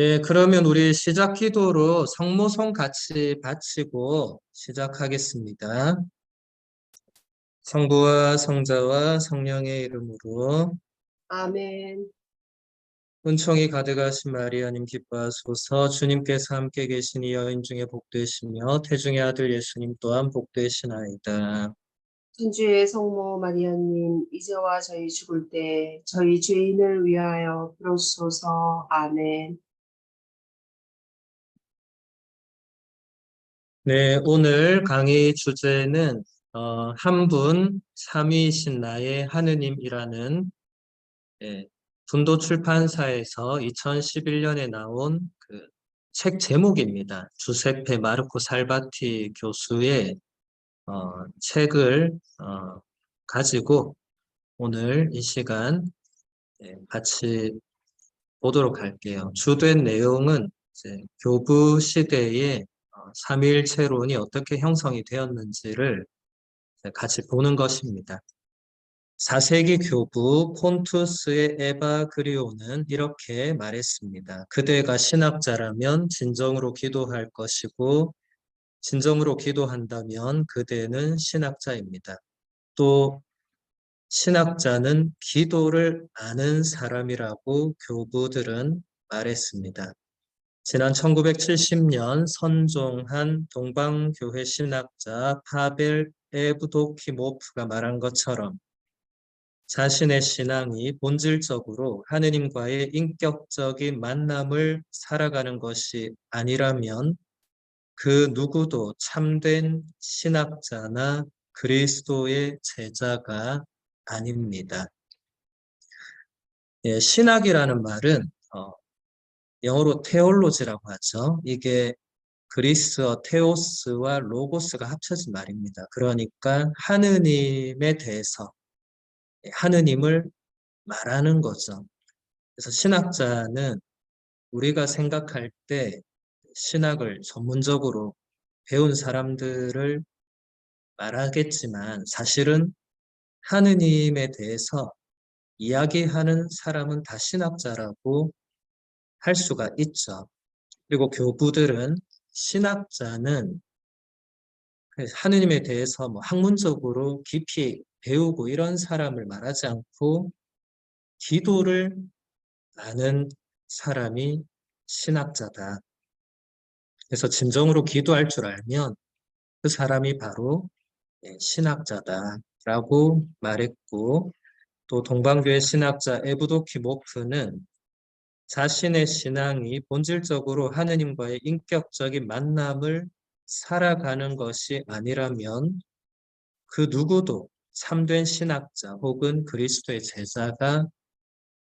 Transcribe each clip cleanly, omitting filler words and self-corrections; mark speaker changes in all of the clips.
Speaker 1: 네, 그러면 우리 시작 기도로 성모송 같이 바치고 시작하겠습니다. 성부와 성자와 성령의 이름으로.
Speaker 2: 아멘.
Speaker 1: 은총이 가득하신 마리아님 기뻐하소서. 주님께서 함께 계시니 여인 중에 복되시며 태중의 아들 예수님 또한 복되시나이다.
Speaker 2: 천주의 성모 마리아님, 이제와 저희 죽을 때 저희 죄인을 위하여 비로소서. 아멘.
Speaker 1: 네, 오늘 강의 주제는 한 분, 삼위이신 나의 하느님이라는 분도 출판사에서 2011년에 나온 그 책 제목입니다. 주세페 마르코 살바티 교수의 책을 가지고 오늘 이 시간 같이 보도록 할게요. 주된 내용은 이제 교부 시대의 삼위일체론이 어떻게 형성이 되었는지를 같이 보는 것입니다. 4세기 교부 폰투스의 에바그리오는 이렇게 말했습니다. 그대가 신학자라면 진정으로 기도할 것이고 진정으로 기도한다면 그대는 신학자입니다. 또 신학자는 기도를 아는 사람이라고 교부들은 말했습니다. 지난 1970년 선종한 동방교회 신학자 파벨 에브도키모프가 말한 것처럼 자신의 신앙이 본질적으로 하느님과의 인격적인 만남을 살아가는 것이 아니라면 그 누구도 참된 신학자나 그리스도의 제자가 아닙니다. 신학이라는 말은 영어로 테올로지라고 하죠. 이게 그리스어 테오스와 로고스가 합쳐진 말입니다. 그러니까 하느님에 대해서 하느님을 말하는 거죠. 그래서 신학자는 우리가 생각할 때 신학을 전문적으로 배운 사람들을 말하겠지만 사실은 하느님에 대해서 이야기하는 사람은 다 신학자라고 할 수가 있죠. 그리고 교부들은 신학자는 하느님에 대해서 뭐 학문적으로 깊이 배우고 이런 사람을 말하지 않고 기도를 아는 사람이 신학자다. 그래서 진정으로 기도할 줄 알면 그 사람이 바로 신학자다라고 말했고, 또 동방교회 신학자 에브도키모프는 자신의 신앙이 본질적으로 하느님과의 인격적인 만남을 살아가는 것이 아니라면 그 누구도 참된 신학자 혹은 그리스도의 제자가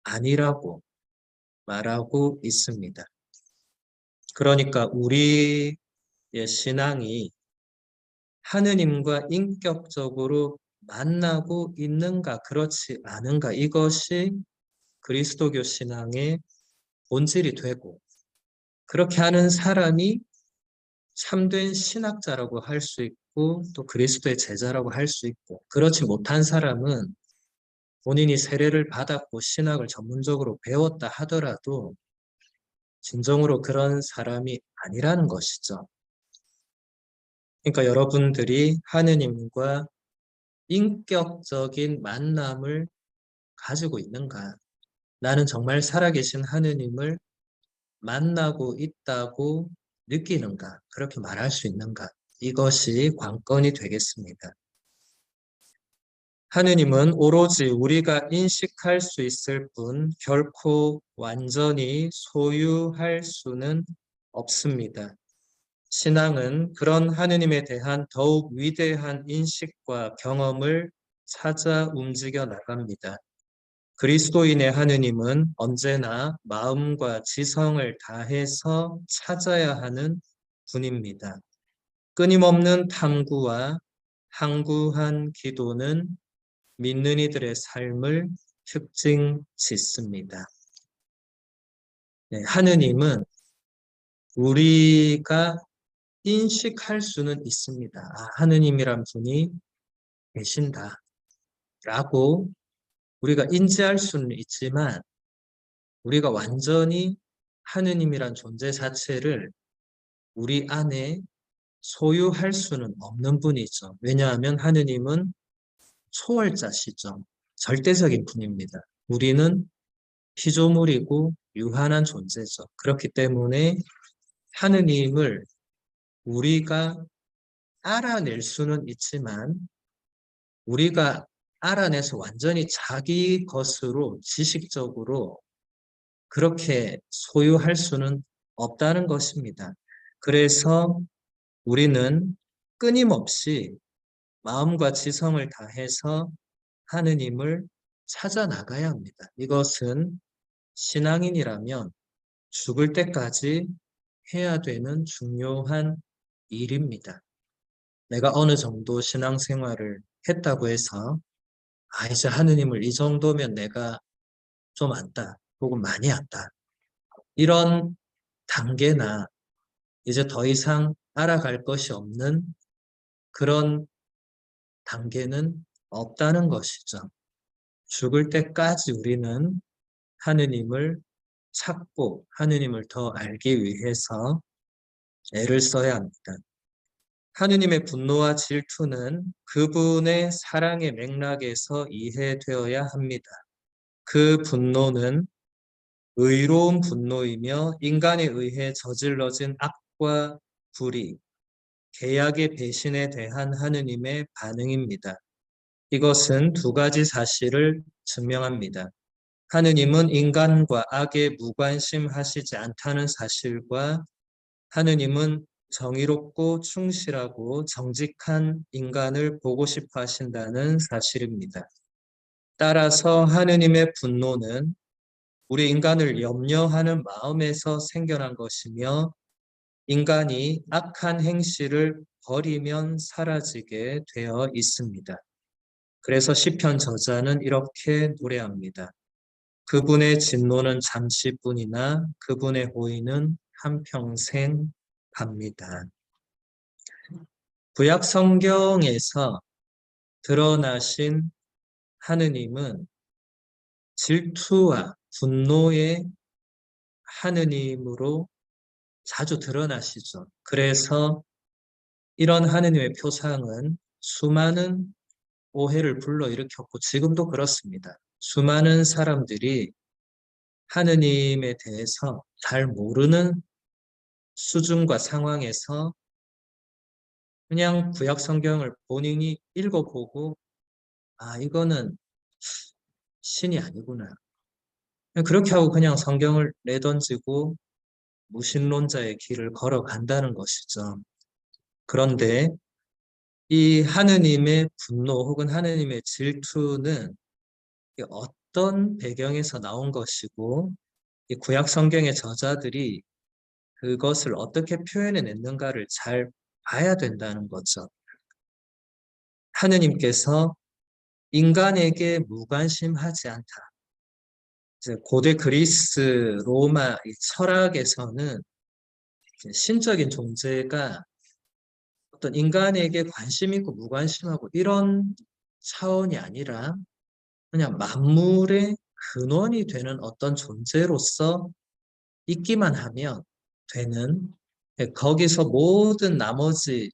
Speaker 1: 아니라고 말하고 있습니다. 그러니까 우리의 신앙이 하느님과 인격적으로 만나고 있는가, 그렇지 않은가, 이것이 그리스도교 신앙의 본질이 되고, 그렇게 하는 사람이 참된 신학자라고 할 수 있고, 또 그리스도의 제자라고 할 수 있고, 그렇지 못한 사람은 본인이 세례를 받았고 신학을 전문적으로 배웠다 하더라도 진정으로 그런 사람이 아니라는 것이죠. 그러니까 여러분들이 하느님과 인격적인 만남을 가지고 있는가? 나는 정말 살아계신 하느님을 만나고 있다고 느끼는가? 그렇게 말할 수 있는가? 이것이 관건이 되겠습니다. 하느님은 오로지 우리가 인식할 수 있을 뿐 결코 완전히 소유할 수는 없습니다. 신앙은 그런 하느님에 대한 더욱 위대한 인식과 경험을 찾아 움직여 나갑니다. 그리스도인의 하느님은 언제나 마음과 지성을 다해서 찾아야 하는 분입니다. 끊임없는 탐구와 항구한 기도는 믿는 이들의 삶을 특징 짓습니다. 하느님은 우리가 인식할 수는 있습니다. 하느님이란 분이 계신다라고 우리가 인지할 수는 있지만 우리가 완전히 하느님이란 존재 자체를 우리 안에 소유할 수는 없는 분이죠. 왜냐하면 하느님은 초월자시죠. 절대적인 분입니다. 우리는 피조물이고 유한한 존재죠. 그렇기 때문에 하느님을 우리가 알아낼 수는 있지만 우리가 알아내서 완전히 자기 것으로 지식적으로 그렇게 소유할 수는 없다는 것입니다. 그래서 우리는 끊임없이 마음과 지성을 다해서 하느님을 찾아 나가야 합니다. 이것은 신앙인이라면 죽을 때까지 해야 되는 중요한 일입니다. 내가 어느 정도 신앙생활을 했다고 해서 이제 하느님을 이 정도면 내가 좀 안다 혹은 많이 안다 이런 단계나 이제 더 이상 알아갈 것이 없는 그런 단계는 없다는 것이죠. 죽을 때까지 우리는 하느님을 찾고 하느님을 더 알기 위해서 애를 써야 합니다. 하느님의 분노와 질투는 그분의 사랑의 맥락에서 이해되어야 합니다. 그 분노는 의로운 분노이며 인간에 의해 저질러진 악과 불의, 계약의 배신에 대한 하느님의 반응입니다. 이것은 두 가지 사실을 증명합니다. 하느님은 인간과 악에 무관심하시지 않다는 사실과 하느님은 정의롭고 충실하고 정직한 인간을 보고 싶어 하신다는 사실입니다. 따라서 하느님의 분노는 우리 인간을 염려하는 마음에서 생겨난 것이며 인간이 악한 행실을 버리면 사라지게 되어 있습니다. 그래서 시편 저자는 이렇게 노래합니다. 그분의 진노는 잠시뿐이나 그분의 호의는 한평생 갑니다. 구약 성경에서 드러나신 하느님은 질투와 분노의 하느님으로 자주 드러나시죠. 그래서 이런 하느님의 표상은 수많은 오해를 불러일으켰고 지금도 그렇습니다. 수많은 사람들이 하느님에 대해서 잘 모르는 수준과 상황에서 그냥 구약 성경을 본인이 읽어보고 이거는 신이 아니구나. 그렇게 하고 그냥 성경을 내던지고 무신론자의 길을 걸어간다는 것이죠. 그런데 이 하느님의 분노 혹은 하느님의 질투는 어떤 배경에서 나온 것이고 이 구약 성경의 저자들이 그것을 어떻게 표현해냈는가를 잘 봐야 된다는 거죠. 하느님께서 인간에게 무관심하지 않다. 이제 고대 그리스, 로마 이 철학에서는 신적인 존재가 어떤 인간에게 관심 있고 무관심하고 이런 차원이 아니라 그냥 만물의 근원이 되는 어떤 존재로서 있기만 하면 되는 거기서 모든 나머지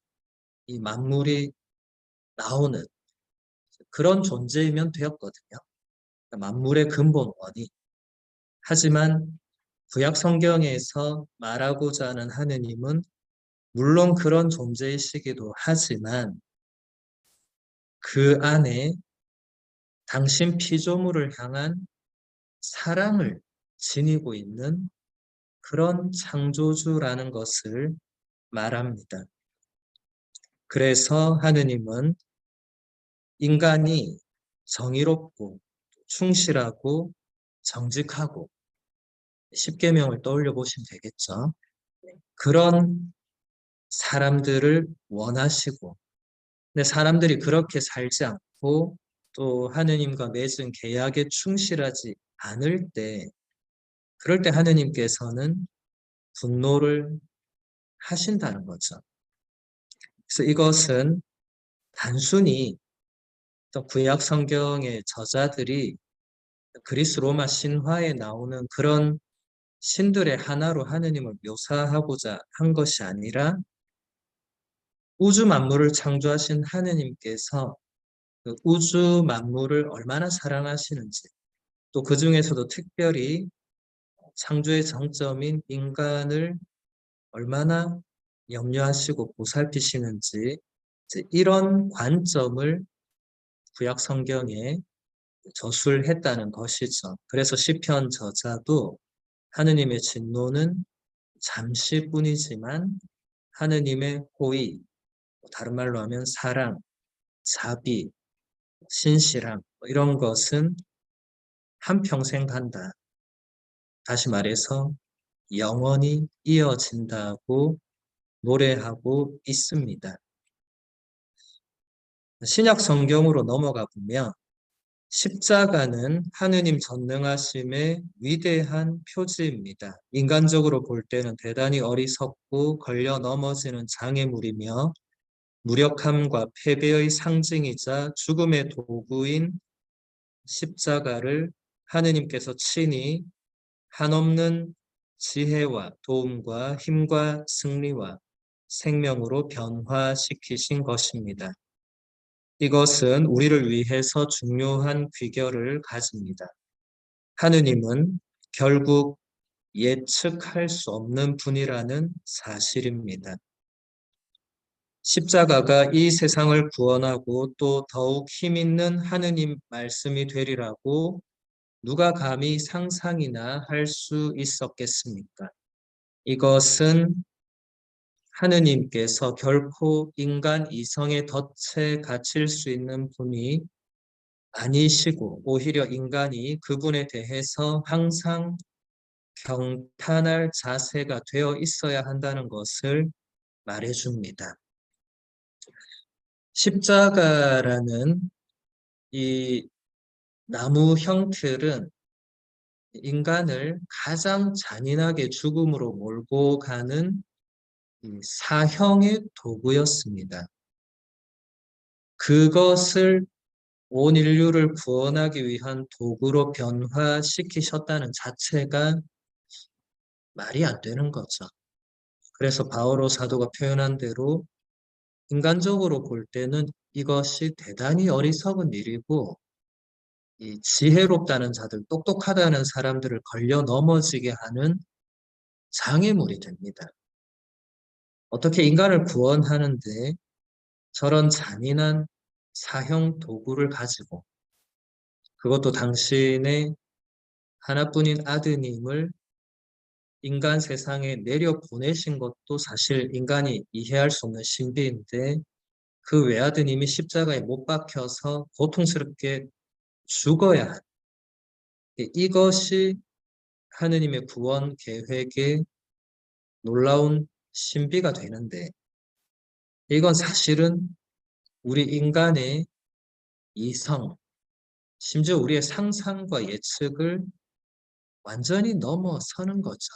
Speaker 1: 이 만물이 나오는 그런 존재이면 되었거든요. 만물의 근본 원인. 하지만 구약 성경에서 말하고자 하는 하느님은 물론 그런 존재이시기도 하지만 그 안에 당신 피조물을 향한 사랑을 지니고 있는 그런 창조주라는 것을 말합니다. 그래서 하느님은 인간이 정의롭고 충실하고 정직하고 십계명을 떠올려 보시면 되겠죠. 그런 사람들을 원하시고 근데 사람들이 그렇게 살지 않고 또 하느님과 맺은 계약에 충실하지 않을 때 그럴 때 하느님께서는 분노를 하신다는 거죠. 그래서 이것은 단순히 또 구약 성경의 저자들이 그리스 로마 신화에 나오는 그런 신들의 하나로 하느님을 묘사하고자 한 것이 아니라 우주 만물을 창조하신 하느님께서 그 우주 만물을 얼마나 사랑하시는지, 또 그 중에서도 특별히 창조의 정점인 인간을 얼마나 염려하시고 보살피시는지, 이제 이런 관점을 구약 성경에 저술했다는 것이죠. 그래서 시편 저자도 하느님의 진노는 잠시뿐이지만 하느님의 호의, 다른 말로 하면 사랑, 자비, 신실함, 이런 것은 한평생 간다. 다시 말해서 영원히 이어진다고 노래하고 있습니다. 신약 성경으로 넘어가 보면 십자가는 하느님 전능하심의 위대한 표지입니다. 인간적으로 볼 때는 대단히 어리석고 걸려 넘어지는 장애물이며 무력함과 패배의 상징이자 죽음의 도구인 십자가를 하느님께서 친히 한없는 지혜와 도움과 힘과 승리와 생명으로 변화시키신 것입니다. 이것은 우리를 위해서 중요한 귀결을 가집니다. 하느님은 결국 예측할 수 없는 분이라는 사실입니다. 십자가가 이 세상을 구원하고 또 더욱 힘있는 하느님 말씀이 되리라고 누가 감히 상상이나 할 수 있었겠습니까? 이것은 하느님께서 결코 인간 이성에 덫에 갇힐 수 있는 분이 아니시고 오히려 인간이 그분에 대해서 항상 경탄할 자세가 되어 있어야 한다는 것을 말해줍니다. 십자가라는 이 나무 형틀은 인간을 가장 잔인하게 죽음으로 몰고 가는 이 사형의 도구였습니다. 그것을 온 인류를 구원하기 위한 도구로 변화시키셨다는 자체가 말이 안 되는 거죠. 그래서 바오로 사도가 표현한 대로 인간적으로 볼 때는 이것이 대단히 어리석은 일이고 이 지혜롭다는 자들, 똑똑하다는 사람들을 걸려 넘어지게 하는 장애물이 됩니다. 어떻게 인간을 구원하는데 저런 잔인한 사형 도구를 가지고 그것도 당신의 하나뿐인 아드님을 인간 세상에 내려 보내신 것도 사실 인간이 이해할 수 없는 신비인데 그 외아드님이 십자가에 못 박혀서 고통스럽게 죽어야 한 이것이 하느님의 구원 계획의 놀라운 신비가 되는데 이건 사실은 우리 인간의 이성, 심지어 우리의 상상과 예측을 완전히 넘어서는 거죠.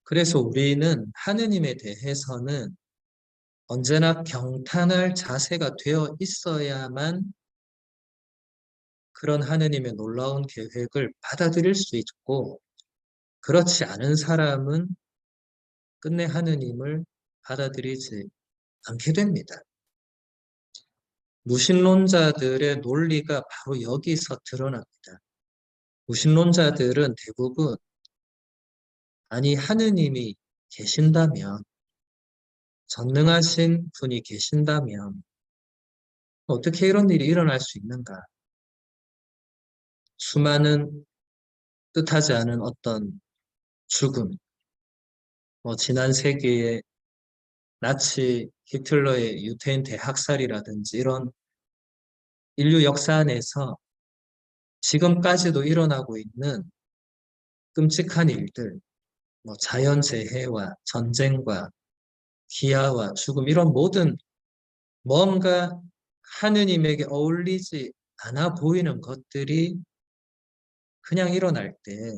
Speaker 1: 그래서 우리는 하느님에 대해서는 언제나 경탄할 자세가 되어 있어야만 그런 하느님의 놀라운 계획을 받아들일 수 있고, 그렇지 않은 사람은 끝내 하느님을 받아들이지 않게 됩니다. 무신론자들의 논리가 바로 여기서 드러납니다. 무신론자들은 대부분 아니 하느님이 계신다면, 전능하신 분이 계신다면 어떻게 이런 일이 일어날 수 있는가? 수많은 뜻하지 않은 어떤 죽음, 지난 세기에 나치 히틀러의 유태인 대학살이라든지 이런 인류 역사 안에서 지금까지도 일어나고 있는 끔찍한 일들, 자연재해와 전쟁과 기아와 죽음 이런 모든 뭔가 하느님에게 어울리지 않아 보이는 것들이 그냥 일어날 때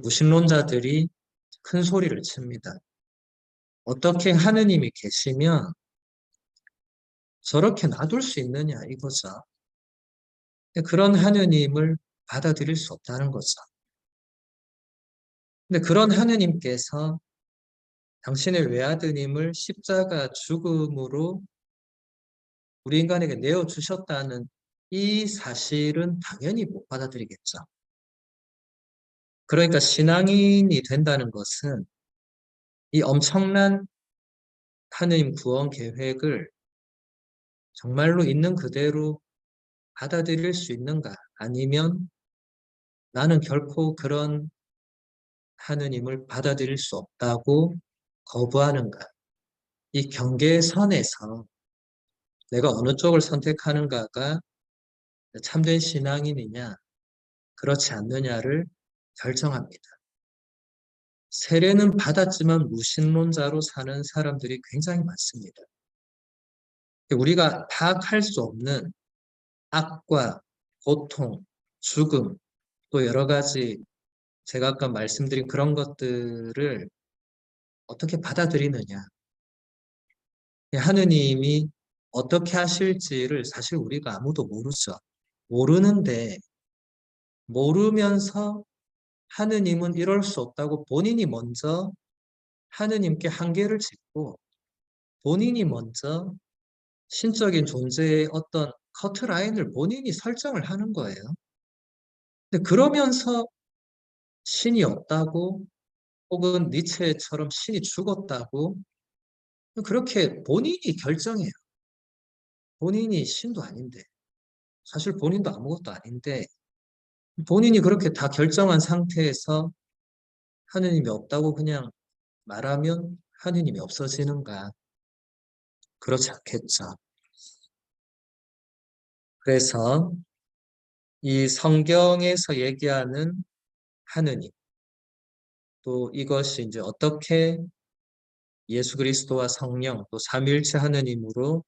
Speaker 1: 무신론자들이 큰 소리를 칩니다. 어떻게 하느님이 계시면 저렇게 놔둘 수 있느냐 이거죠. 그런 하느님을 받아들일 수 없다는 거죠. 근데 그런 하느님께서 당신의 외아드님을 십자가 죽음으로 우리 인간에게 내어주셨다는 이 사실은 당연히 못 받아들이겠죠. 그러니까 신앙인이 된다는 것은 이 엄청난 하느님 구원 계획을 정말로 있는 그대로 받아들일 수 있는가? 아니면 나는 결코 그런 하느님을 받아들일 수 없다고 거부하는가? 이 경계선에서 내가 어느 쪽을 선택하는가가 참된 신앙인이냐, 그렇지 않느냐를 결정합니다. 세례는 받았지만 무신론자로 사는 사람들이 굉장히 많습니다. 우리가 파악할 수 없는 악과 고통, 죽음, 또 여러 가지 제가 아까 말씀드린 그런 것들을 어떻게 받아들이느냐. 하느님이 어떻게 하실지를 사실 우리가 아무도 모르죠. 모르는데 모르면서 하느님은 이럴 수 없다고 본인이 먼저 하느님께 한계를 짓고 본인이 먼저 신적인 존재의 어떤 커트라인을 본인이 설정을 하는 거예요. 근데 그러면서 신이 없다고 혹은 니체처럼 신이 죽었다고 그렇게 본인이 결정해요. 본인이 신도 아닌데 사실 본인도 아무것도 아닌데 본인이 그렇게 다 결정한 상태에서 하느님이 없다고 그냥 말하면 하느님이 없어지는가? 그렇지 않겠죠. 그래서 이 성경에서 얘기하는 하느님, 또 이것이 이제 어떻게 예수 그리스도와 성령, 또 삼위일체 하느님으로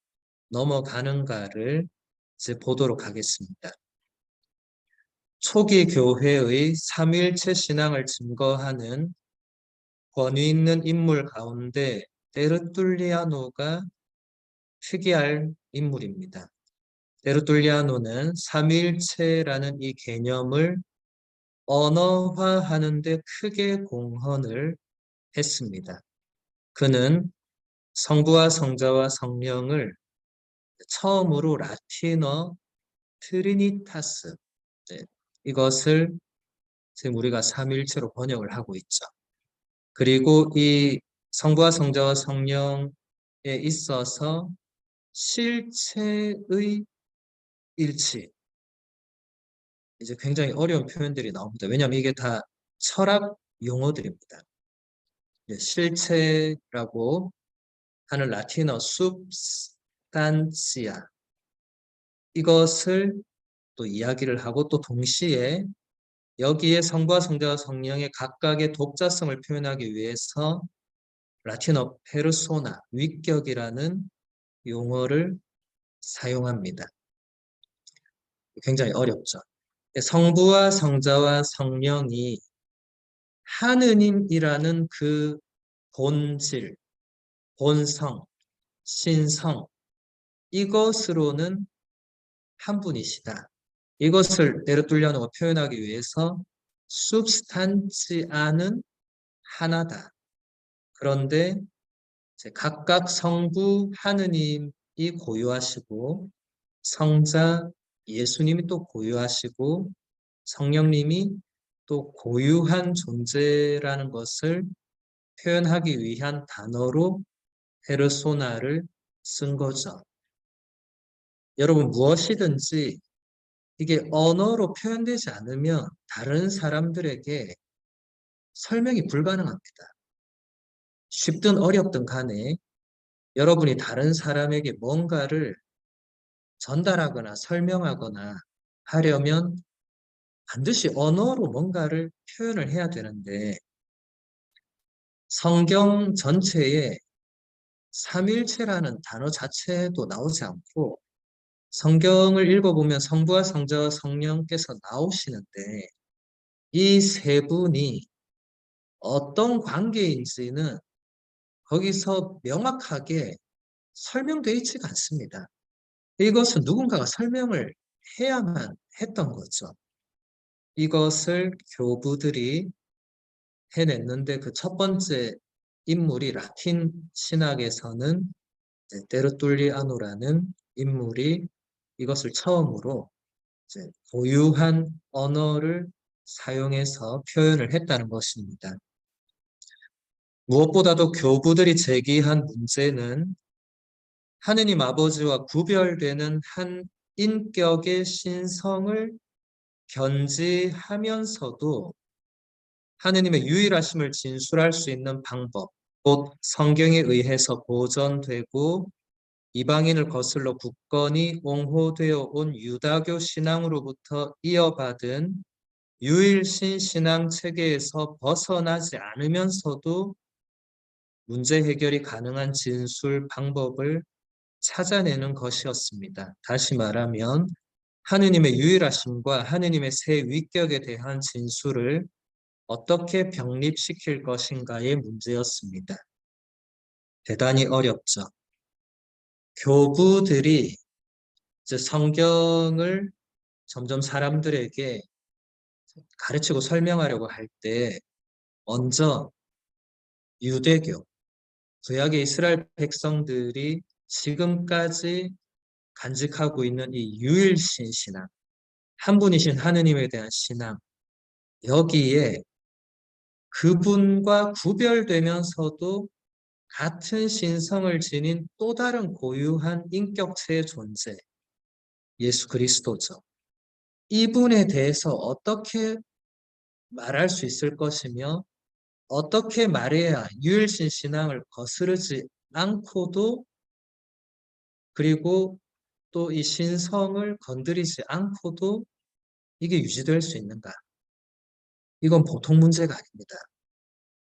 Speaker 1: 넘어가는가를 이제 보도록 하겠습니다. 초기 교회의 삼위일체 신앙을 증거하는 권위 있는 인물 가운데 데르툴리아노가 특이할 인물입니다. 데르툴리아노는 삼위일체라는 이 개념을 언어화하는 데 크게 공헌을 했습니다. 그는 성부와 성자와 성령을 처음으로 라틴어 트리니타스, 이것을 지금 우리가 삼위일체로 번역을 하고 있죠. 그리고 이 성부와 성자와 성령에 있어서 실체의 일치, 이제 굉장히 어려운 표현들이 나옵니다. 왜냐하면 이게 다 철학 용어들입니다. 실체라고 하는 라틴어 substantia, 이것을 또 이야기를 하고 또 동시에 여기에 성부와 성자와 성령의 각각의 독자성을 표현하기 위해서 라틴어 페르소나, 위격이라는 용어를 사용합니다. 굉장히 어렵죠. 성부와 성자와 성령이 하느님이라는 그 본질, 본성, 신성, 이것으로는 한 분이시다. 이것을 데르툴리아노가 표현하기 위해서 substantia는 하나다. 그런데 각각 성부 하느님이 고유하시고 성자 예수님이 또 고유하시고 성령님이 또 고유한 존재라는 것을 표현하기 위한 단어로 페르소나를 쓴 거죠. 여러분 무엇이든지 이게 언어로 표현되지 않으면 다른 사람들에게 설명이 불가능합니다. 쉽든 어렵든 간에 여러분이 다른 사람에게 뭔가를 전달하거나 설명하거나 하려면 반드시 언어로 뭔가를 표현을 해야 되는데 성경 전체에 삼일체라는 단어 자체도 나오지 않고 성경을 읽어보면 성부와 성자와 성령께서 나오시는데 이 세 분이 어떤 관계인지는 거기서 명확하게 설명되어 있지가 않습니다. 이것은 누군가가 설명을 해야만 했던 거죠. 이것을 교부들이 해냈는데 그 첫 번째 인물이 라틴 신학에서는 테르툴리아노라는 인물이 이것을 처음으로 이제 고유한 언어를 사용해서 표현을 했다는 것입니다. 무엇보다도 교부들이 제기한 문제는 하느님 아버지와 구별되는 한 인격의 신성을 견지하면서도 하느님의 유일하심을 진술할 수 있는 방법, 곧 성경에 의해서 보존되고 이방인을 거슬러 굳건히 옹호되어 온 유다교 신앙으로부터 이어받은 유일신 신앙 체계에서 벗어나지 않으면서도 문제 해결이 가능한 진술 방법을 찾아내는 것이었습니다. 다시 말하면 하느님의 유일하심과 하느님의 세 위격에 대한 진술을 어떻게 병립시킬 것인가의 문제였습니다. 대단히 어렵죠. 교부들이 이제 성경을 점점 사람들에게 가르치고 설명하려고 할 때 먼저 유대교, 구약의 이스라엘 백성들이 지금까지 간직하고 있는 이 유일신 신앙, 한 분이신 하느님에 대한 신앙, 여기에 그분과 구별되면서도 같은 신성을 지닌 또 다른 고유한 인격체의 존재, 예수 그리스도죠. 이분에 대해서 어떻게 말할 수 있을 것이며 어떻게 말해야 유일신 신앙을 거스르지 않고도 그리고 또 이 신성을 건드리지 않고도 이게 유지될 수 있는가? 이건 보통 문제가 아닙니다.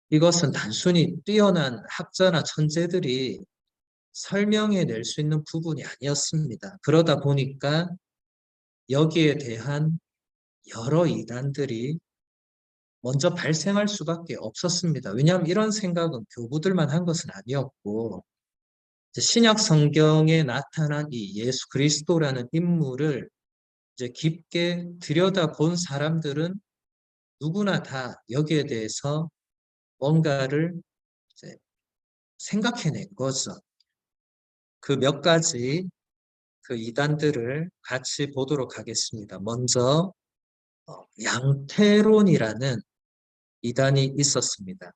Speaker 1: 이것은 단순히 뛰어난 학자나 천재들이 설명해낼 수 있는 부분이 아니었습니다. 그러다 보니까 여기에 대한 여러 이단들이 먼저 발생할 수밖에 없었습니다. 왜냐하면 이런 생각은 교부들만 한 것은 아니었고 신약 성경에 나타난 이 예수 그리스도라는 인물을 이제 깊게 들여다본 사람들은 누구나 다 여기에 대해서 뭔가를 이제 생각해낸 거죠. 그 몇 가지 그 이단들을 같이 보도록 하겠습니다. 먼저 양태론이라는 이단이 있었습니다.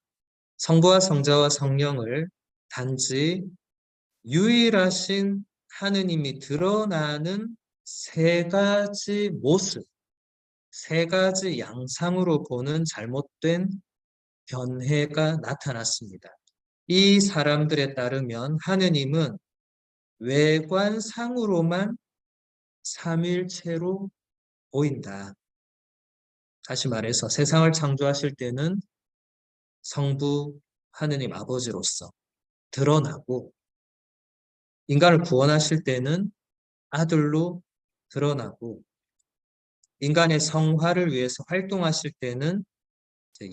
Speaker 1: 성부와 성자와 성령을 단지 유일하신 하느님이 드러나는 세 가지 모습, 세 가지 양상으로 보는 잘못된 변해가 나타났습니다. 이 사람들에 따르면 하느님은 외관상으로만 삼일체로 보인다. 다시 말해서 세상을 창조하실 때는 성부 하느님 아버지로서 드러나고 인간을 구원하실 때는 아들로 드러나고 인간의 성화를 위해서 활동하실 때는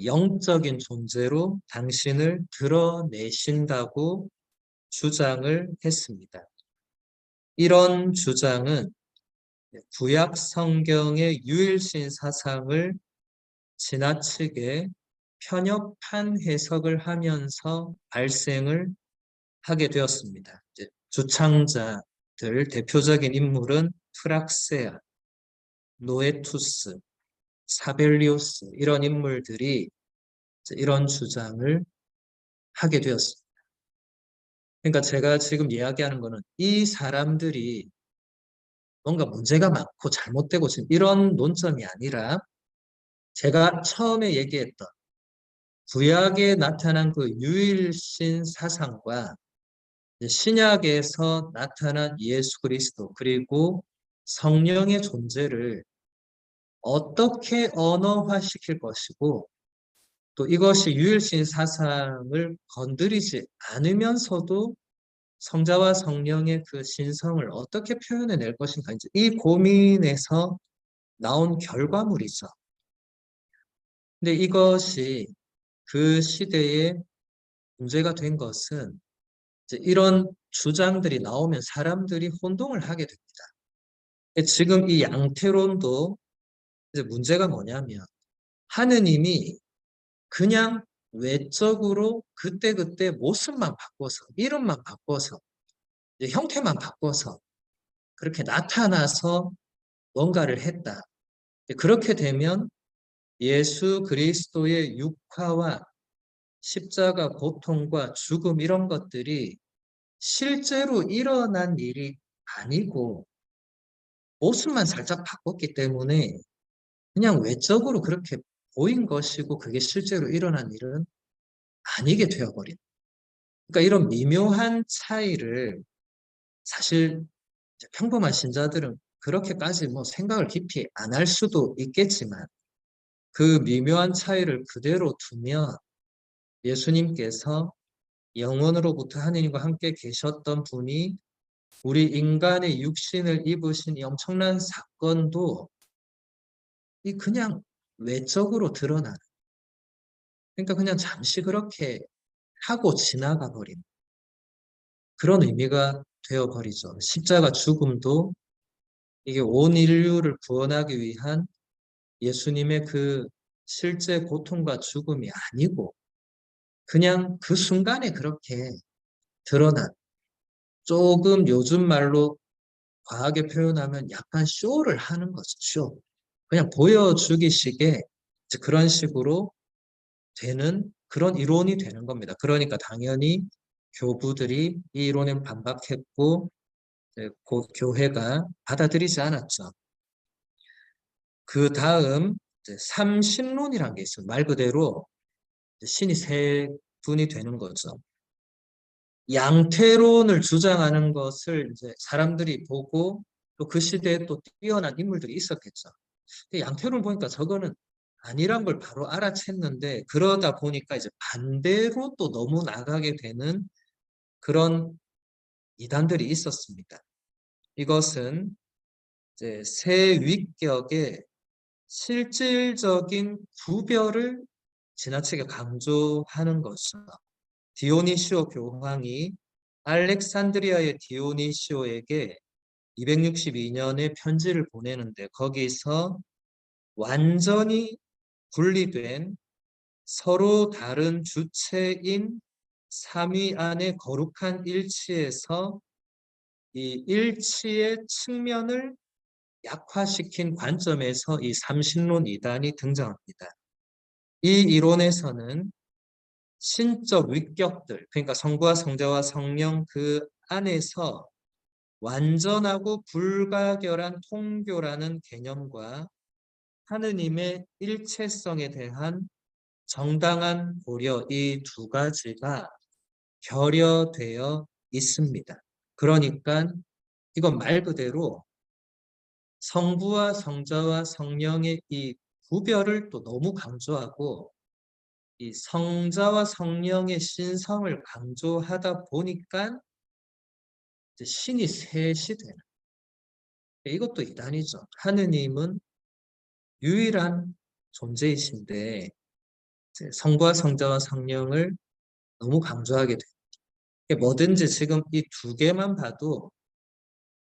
Speaker 1: 영적인 존재로 당신을 드러내신다고 주장을 했습니다. 이런 주장은 구약 성경의 유일신 사상을 지나치게 편협한 해석을 하면서 발생을 하게 되었습니다. 주창자들 대표적인 인물은 프락세아, 노에투스, 사벨리우스 이런 인물들이 이런 주장을 하게 되었습니다. 그러니까 제가 지금 이야기하는 거는 이 사람들이 뭔가 문제가 많고 잘못되고 지금 이런 논점이 아니라 제가 처음에 얘기했던 구약에 나타난 그 유일신 사상과 신약에서 나타난 예수 그리스도 그리고 성령의 존재를 어떻게 언어화시킬 것이고 또 이것이 유일신 사상을 건드리지 않으면서도 성자와 성령의 그 신성을 어떻게 표현해낼 것인가 이제 이 고민에서 나온 결과물이죠. 근데 이것이 그 시대에 문제가 된 것은 이제 이런 주장들이 나오면 사람들이 혼동을 하게 됩니다. 지금 이 양태론도 이제 문제가 뭐냐면 하느님이 그냥 외적으로 그때그때 모습만 바꿔서, 이름만 바꿔서, 이제 형태만 바꿔서 그렇게 나타나서 뭔가를 했다. 그렇게 되면 예수 그리스도의 육화와 십자가 고통과 죽음 이런 것들이 실제로 일어난 일이 아니고 모습만 살짝 바꿨기 때문에 그냥 외적으로 그렇게 보인 것이고 그게 실제로 일어난 일은 아니게 되어버린. 그러니까 이런 미묘한 차이를 사실 평범한 신자들은 그렇게까지 뭐 생각을 깊이 안 할 수도 있겠지만 그 미묘한 차이를 그대로 두면 예수님께서 영원으로부터 하느님과 함께 계셨던 분이 우리 인간의 육신을 입으신 이 엄청난 사건도 이 그냥 외적으로 드러나는, 그러니까 그냥 잠시 그렇게 하고 지나가 버린 그런 의미가 되어버리죠. 십자가 죽음도 이게 온 인류를 구원하기 위한 예수님의 그 실제 고통과 죽음이 아니고 그냥 그 순간에 그렇게 드러난, 조금 요즘 말로 과하게 표현하면 약간 쇼를 하는 거죠. 쇼. 그냥 보여주기식의 그런 식으로 되는 그런 이론이 되는 겁니다. 그러니까 당연히 교부들이 이 이론에 반박했고 교회가 받아들이지 않았죠. 그 다음 삼신론이라는 게 있어요. 말 그대로 신이 세 분이 되는 거죠. 양태론을 주장하는 것을 이제 사람들이 보고 또 그 시대에 또 뛰어난 인물들이 있었겠죠. 양태론 보니까 저거는 아니란 걸 바로 알아챘는데 그러다 보니까 이제 반대로 또 너무 나가게 되는 그런 이단들이 있었습니다. 이것은 이제 새 위격의 실질적인 구별을 지나치게 강조하는 것이죠. 디오니시오 교황이 알렉산드리아의 디오니시오에게 262년에 편지를 보내는데 거기서 완전히 분리된 서로 다른 주체인 삼위 안의 거룩한 일치에서 이 일치의 측면을 약화시킨 관점에서 이 삼신론 이단이 등장합니다. 이 이론에서는 신적 위격들, 그러니까 성부와 성자와 성령 그 안에서 완전하고 불가결한 통교라는 개념과 하느님의 일체성에 대한 정당한 고려 이 두 가지가 결여되어 있습니다. 그러니까 이건 말 그대로 성부와 성자와 성령의 이 구별을 또 너무 강조하고 이 성자와 성령의 신성을 강조하다 보니까 이제 신이 셋이 되는. 이것도 이단이죠. 하느님은 유일한 존재이신데 이제 성부와 성자와 성령을 너무 강조하게 돼요. 뭐든지 지금 이 두 개만 봐도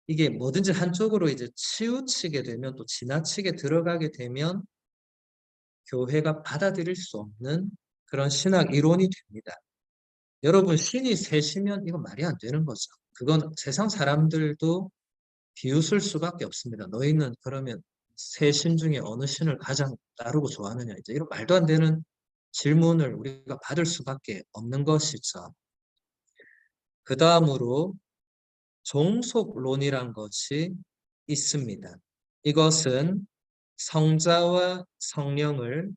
Speaker 1: 이게 뭐든지 한쪽으로 이제 치우치게 되면 또 지나치게 들어가게 되면 교회가 받아들일 수 없는 그런 신학 이론이 됩니다. 여러분 신이 셋이면 이건 말이 안 되는 거죠. 그건 세상 사람들도 비웃을 수밖에 없습니다. 너희는 그러면 세 신 중에 어느 신을 가장 따르고 좋아하느냐 이제 이런 말도 안 되는 질문을 우리가 받을 수밖에 없는 것이죠. 그 다음으로 종속론이란 것이 있습니다. 이것은 성자와 성령을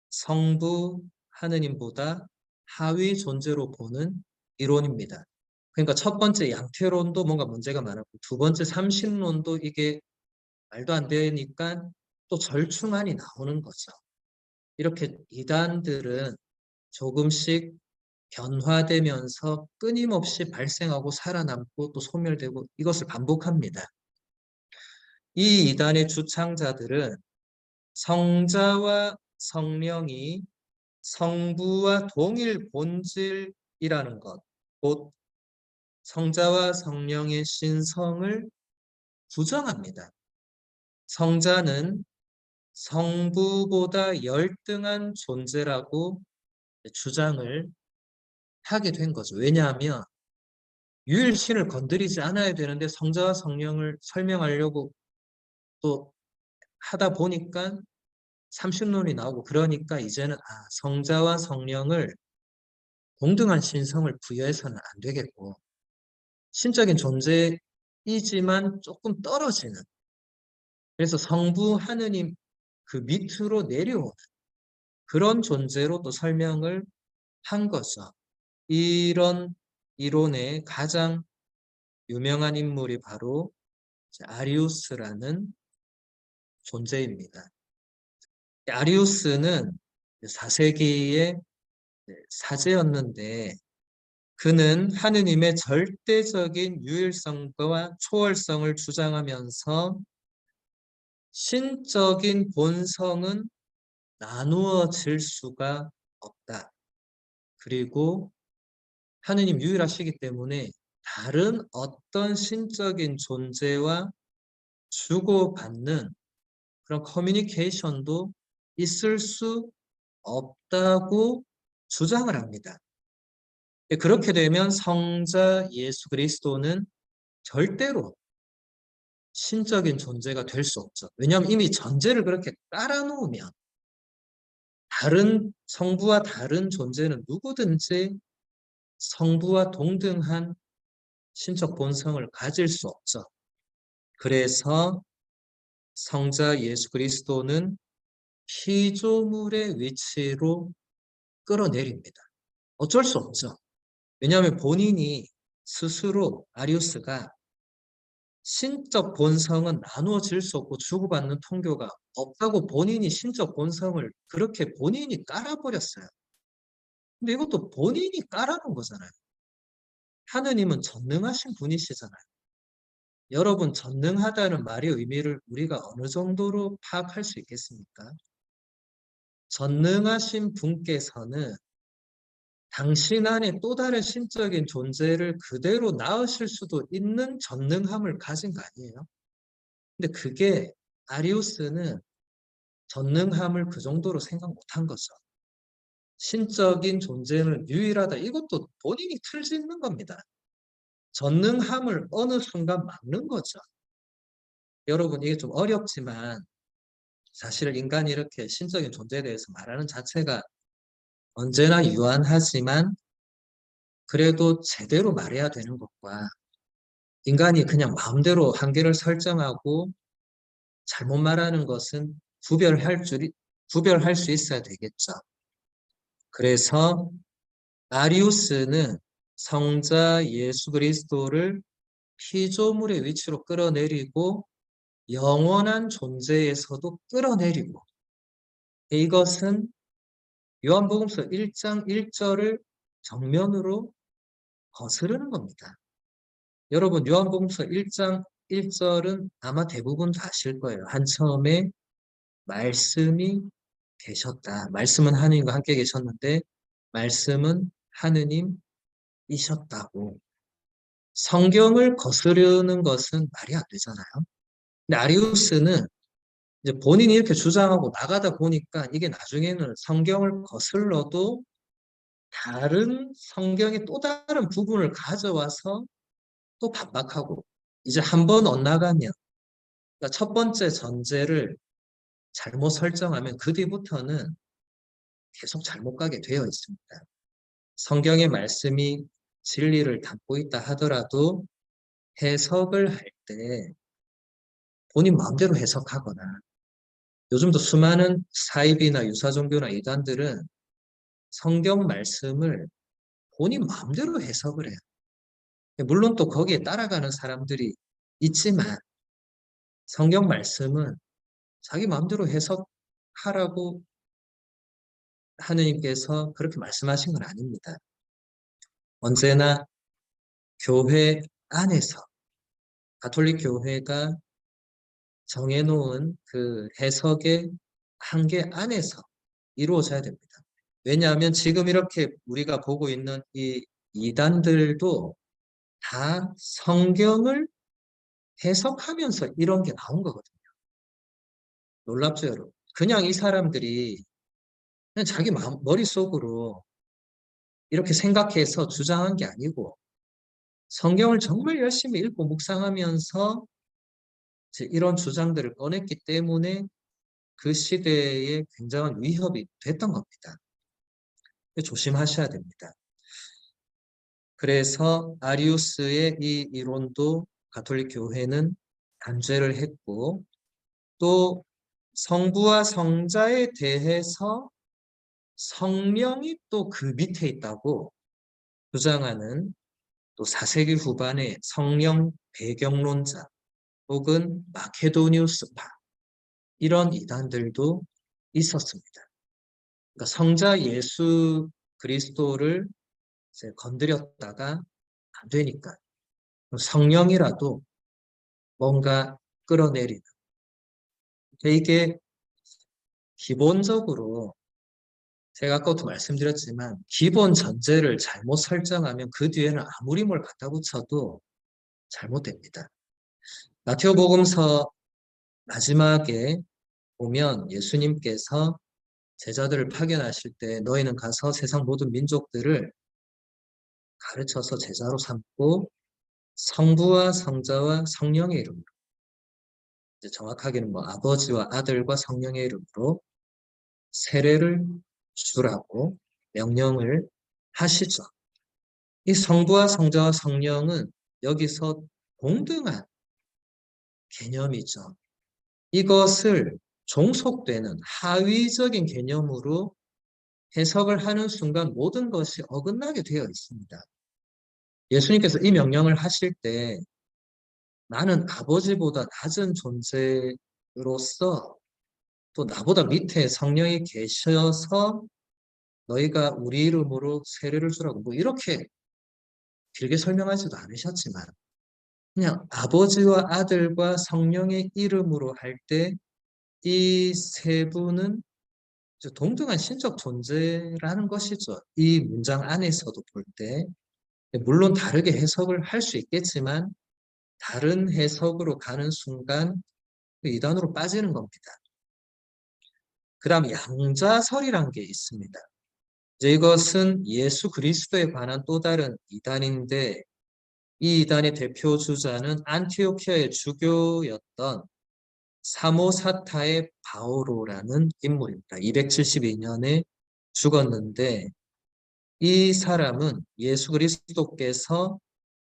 Speaker 1: 성부 하느님보다 하위 존재로 보는 이론입니다. 그러니까 첫 번째 양태론도 뭔가 문제가 많았고 두 번째 삼신론도 이게 말도 안 되니까 또 절충안이 나오는 거죠. 이렇게 이단들은 조금씩 변화되면서 끊임없이 발생하고 살아남고 또 소멸되고 이것을 반복합니다. 이 이단의 주창자들은 성자와 성령이 성부와 동일 본질이라는 것, 곧 성자와 성령의 신성을 부정합니다. 성자는 성부보다 열등한 존재라고 주장을 하게 된 거죠. 왜냐하면 유일신을 건드리지 않아야 되는데 성자와 성령을 설명하려고 또 하다 보니까 삼신론이 나오고 그러니까 이제는 성자와 성령을 동등한 신성을 부여해서는 안 되겠고 신적인 존재이지만 조금 떨어지는 그래서 성부 하느님 그 밑으로 내려오는 그런 존재로 또 설명을 한 거죠. 이런 이론의 가장 유명한 인물이 바로 아리우스라는 존재입니다. 아리우스는 4세기의 사제였는데 그는 하느님의 절대적인 유일성과 초월성을 주장하면서 신적인 본성은 나누어질 수가 없다. 그리고 하느님 유일하시기 때문에 다른 어떤 신적인 존재와 주고받는 그런 커뮤니케이션도 있을 수 없다고 주장을 합니다. 그렇게 되면 성자 예수 그리스도는 절대로 신적인 존재가 될 수 없죠. 왜냐하면 이미 전제를 그렇게 깔아놓으면 다른 성부와 다른 존재는 누구든지 성부와 동등한 신적 본성을 가질 수 없죠. 그래서 성자 예수 그리스도는 피조물의 위치로 끌어내립니다. 어쩔 수 없죠. 왜냐하면 본인이 스스로 아리우스가 신적 본성은 나누어질 수 없고 주고받는 통교가 없다고 본인이 신적 본성을 그렇게 본인이 깔아버렸어요. 근데 이것도 본인이 깔아놓은 거잖아요. 하느님은 전능하신 분이시잖아요. 여러분, 전능하다는 말의 의미를 우리가 어느 정도로 파악할 수 있겠습니까? 전능하신 분께서는 당신 안에 또 다른 신적인 존재를 그대로 낳으실 수도 있는 전능함을 가진 거 아니에요? 근데 그게 아리우스는 전능함을 그 정도로 생각 못한 거죠. 신적인 존재는 유일하다. 이것도 본인이 틀 짓는 겁니다. 전능함을 어느 순간 막는 거죠. 여러분 이게 좀 어렵지만 사실 인간이 이렇게 신적인 존재에 대해서 말하는 자체가 언제나 유한하지만 그래도 제대로 말해야 되는 것과 인간이 그냥 마음대로 한계를 설정하고 잘못 말하는 것은 구별할 수 있어야 되겠죠. 그래서 아리우스는 성자 예수 그리스도를 피조물의 위치로 끌어내리고 영원한 존재에서도 끌어내리고 이것은 요한복음서 1장 1절을 정면으로 거스르는 겁니다. 여러분 요한복음서 1장 1절은 아마 대부분 다 아실 거예요. 한 처음에 말씀이 계셨다. 말씀은 하느님과 함께 계셨는데 말씀은 하느님이셨다고. 성경을 거스르는 것은 말이 안 되잖아요. 근데 아리우스는 이제 본인이 이렇게 주장하고 나가다 보니까 이게 나중에는 성경을 거슬러도 다른 성경의 또 다른 부분을 가져와서 또 반박하고 이제 한 번 엇나가면 그러니까 첫 번째 전제를 잘못 설정하면 그 뒤부터는 계속 잘못 가게 되어 있습니다. 성경의 말씀이 진리를 담고 있다 하더라도 해석을 할 때 본인 마음대로 해석하거나 요즘도 수많은 사입이나 유사종교나 이단들은 성경 말씀을 본인 마음대로 해석을 해요. 물론 또 거기에 따라가는 사람들이 있지만 성경 말씀은 자기 마음대로 해석하라고 하느님께서 그렇게 말씀하신 건 아닙니다. 언제나 교회 안에서 가톨릭 교회가 정해놓은 그 해석의 한계 안에서 이루어져야 됩니다. 왜냐하면 지금 이렇게 우리가 보고 있는 이 이단들도 다 성경을 해석하면서 이런 게 나온 거거든요. 놀랍죠, 여러분? 그냥 이 사람들이 그냥 자기 머릿속으로 이렇게 생각해서 주장한 게 아니고 성경을 정말 열심히 읽고 묵상하면서 이제 이런 주장들을 꺼냈기 때문에 그 시대에 굉장한 위협이 됐던 겁니다. 조심하셔야 됩니다. 그래서 아리우스의 이 이론도 가톨릭 교회는 단죄를 했고 또 성부와 성자에 대해서 성령이 또 그 밑에 있다고 주장하는 또 4세기 후반의 성령 배경론자 혹은 마케도니우스파 이런 이단들도 있었습니다. 그러니까 성자 예수 그리스도를 이제 건드렸다가 안 되니까 성령이라도 뭔가 끌어내리는 이게 기본적으로 제가 아까도 말씀드렸지만 기본 전제를 잘못 설정하면 그 뒤에는 아무리 뭘 갖다 붙여도 잘못됩니다. 마태복음서 마지막에 보면 예수님께서 제자들을 파견하실 때 너희는 가서 세상 모든 민족들을 가르쳐서 제자로 삼고 성부와 성자와 성령의 이름으로 이제 정확하게는 뭐 아버지와 아들과 성령의 이름으로 세례를 주라고 명령을 하시죠. 이 성부와 성자와 성령은 여기서 동등한 개념이죠. 이것을 종속되는 하위적인 개념으로 해석을 하는 순간 모든 것이 어긋나게 되어 있습니다. 예수님께서 이 명령을 하실 때 나는 아버지보다 낮은 존재로서 또 나보다 밑에 성령이 계셔서 너희가 우리 이름으로 세례를 주라고 뭐 이렇게 길게 설명하지도 않으셨지만 그냥 아버지와 아들과 성령의 이름으로 할 때 이 세 분은 동등한 신적 존재라는 것이죠. 이 문장 안에서도 볼 때 물론 다르게 해석을 할 수 있겠지만 다른 해석으로 가는 순간 그 이단으로 빠지는 겁니다. 그 다음 양자설이란 게 있습니다. 이제 이것은 예수 그리스도에 관한 또 다른 이단인데 이 이단의 대표 주자는 안티오키아의 주교였던 사모사타의 바오로라는 인물입니다. 272년에 죽었는데 이 사람은 예수 그리스도께서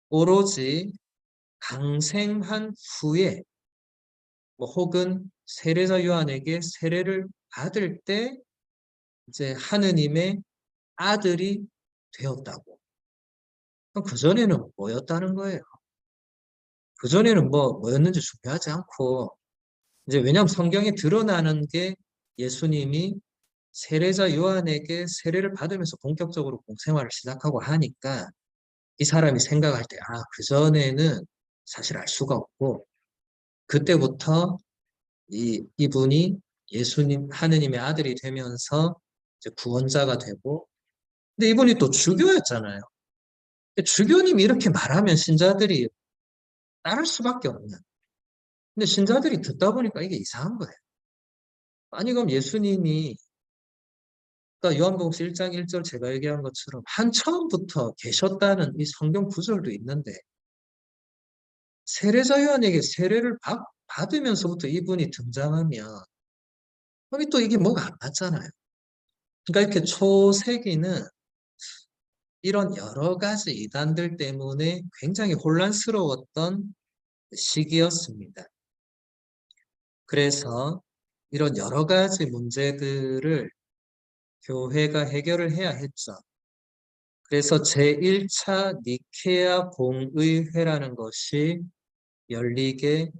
Speaker 1: 오로지 강생한 후에 혹은 세례자 요한에게 세례를 받을 때 이제 하느님의 아들이 되었다고. 그전에는 뭐였다는 거예요? 그전에는 뭐였는지 중요하지 않고 이제 왜냐하면 성경에 드러나는 게 예수님이 세례자 요한에게 세례를 받으면서 본격적으로 공생활을 시작하고 하니까 이 사람이 생각할 때, 그전에는 사실 알 수가 없고, 그때부터 이분이 예수님, 하느님의 아들이 되면서 이제 구원자가 되고, 근데 이분이 또 주교였잖아요. 주교님이 이렇게 말하면 신자들이 따를 수밖에 없는. 근데 신자들이 듣다 보니까 이게 이상한 거예요. 아니, 그럼 예수님이 그러니까 요한복음 1장 1절 제가 얘기한 것처럼 한처음부터 계셨다는 이 성경 구절도 있는데 세례자 요한에게 세례를 받으면서부터 이분이 등장하면 그럼 또 이게 뭐가 안 맞잖아요. 그러니까 이렇게 초세기는 이런 여러 가지 이단들 때문에 굉장히 혼란스러웠던 시기였습니다. 그래서 이런 여러 가지 문제들을 교회가 해결을 해야 했죠. 그래서 제1차 니케아 공의회라는 것이 열리게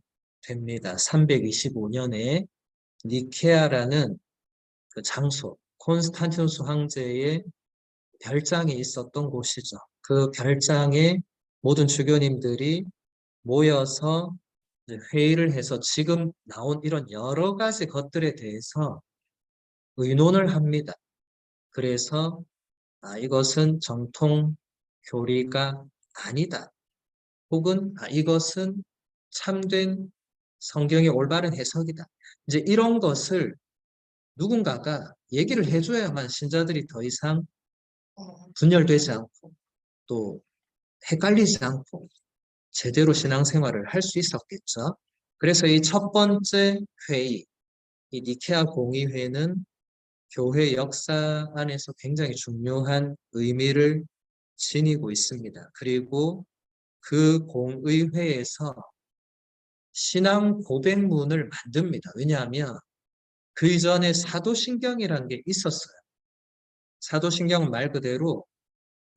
Speaker 1: 됩니다. 325년에 니케아라는 그 장소, 콘스탄티누스 황제의 별장이 있었던 곳이죠. 그 별장에 모든 주교님들이 모여서 회의를 해서 지금 나온 이런 여러 가지 것들에 대해서 의논을 합니다. 그래서 이것은 정통 교리가 아니다. 혹은 이것은 참된 성경의 올바른 해석이다. 이제 이런 것을 누군가가 얘기를 해줘야만 신자들이 더 이상 분열되지 않고 또 헷갈리지 않고 제대로 신앙생활을 할 수 있었겠죠. 그래서 이 첫 번째 회의, 이 니케아 공의회는 교회 역사 안에서 굉장히 중요한 의미를 지니고 있습니다. 그리고 그 공의회에서 신앙 고백문을 만듭니다. 왜냐하면 그 이전에 사도신경이라는 게 있었어요. 사도신경은 말 그대로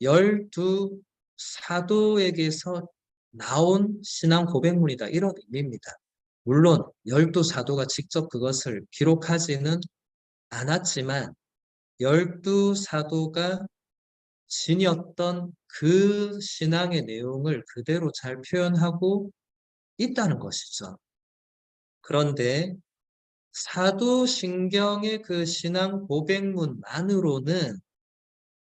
Speaker 1: 12 사도에게서 나온 신앙 고백문이다. 이런 의미입니다. 물론 12 사도가 직접 그것을 기록하지는 않았지만 12 사도가 지녔던 그 신앙의 내용을 그대로 잘 표현하고 있다는 것이죠. 그런데 사도신경의 그 신앙 고백문만으로는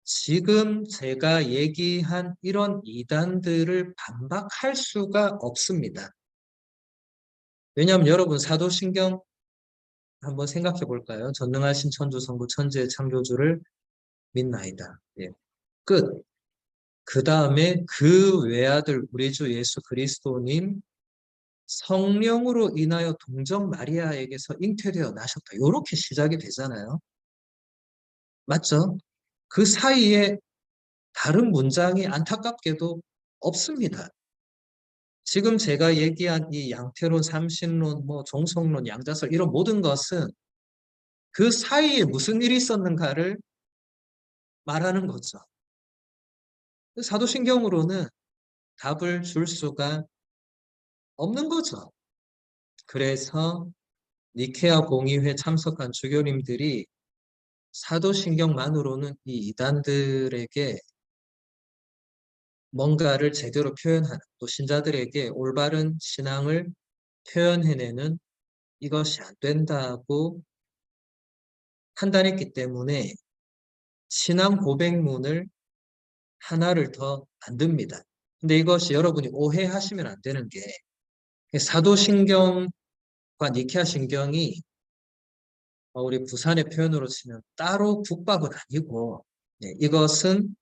Speaker 1: 지금 제가 얘기한 이런 이단들을 반박할 수가 없습니다. 왜냐하면 여러분 사도신경 한번 생각해 볼까요? 전능하신 천주 성부 천지의 창조주를 믿나이다. 예. 끝. 그 다음에 그 외아들 우리 주 예수 그리스도님 성령으로 인하여 동정 마리아에게서 잉태되어 나셨다. 이렇게 시작이 되잖아요. 맞죠? 그 사이에 다른 문장이 안타깝게도 없습니다. 지금 제가 얘기한 이 양태론, 삼신론, 뭐 종속론, 양자설 이런 모든 것은 그 사이에 무슨 일이 있었는가를 말하는 거죠. 사도신경으로는 답을 줄 수가 없는 거죠. 그래서 니케아 공의회 참석한 주교님들이 사도신경만으로는 이 이단들에게 뭔가를 제대로 표현하는, 또 신자들에게 올바른 신앙을 표현해내는 이것이 안 된다고 판단했기 때문에 신앙 고백문을 하나를 더 만듭니다. 근데 이것이 여러분이 오해하시면 안 되는 게 사도신경과 니케아 신경이 우리 부산의 표현으로 치면 따로 국밥은 아니고 이것은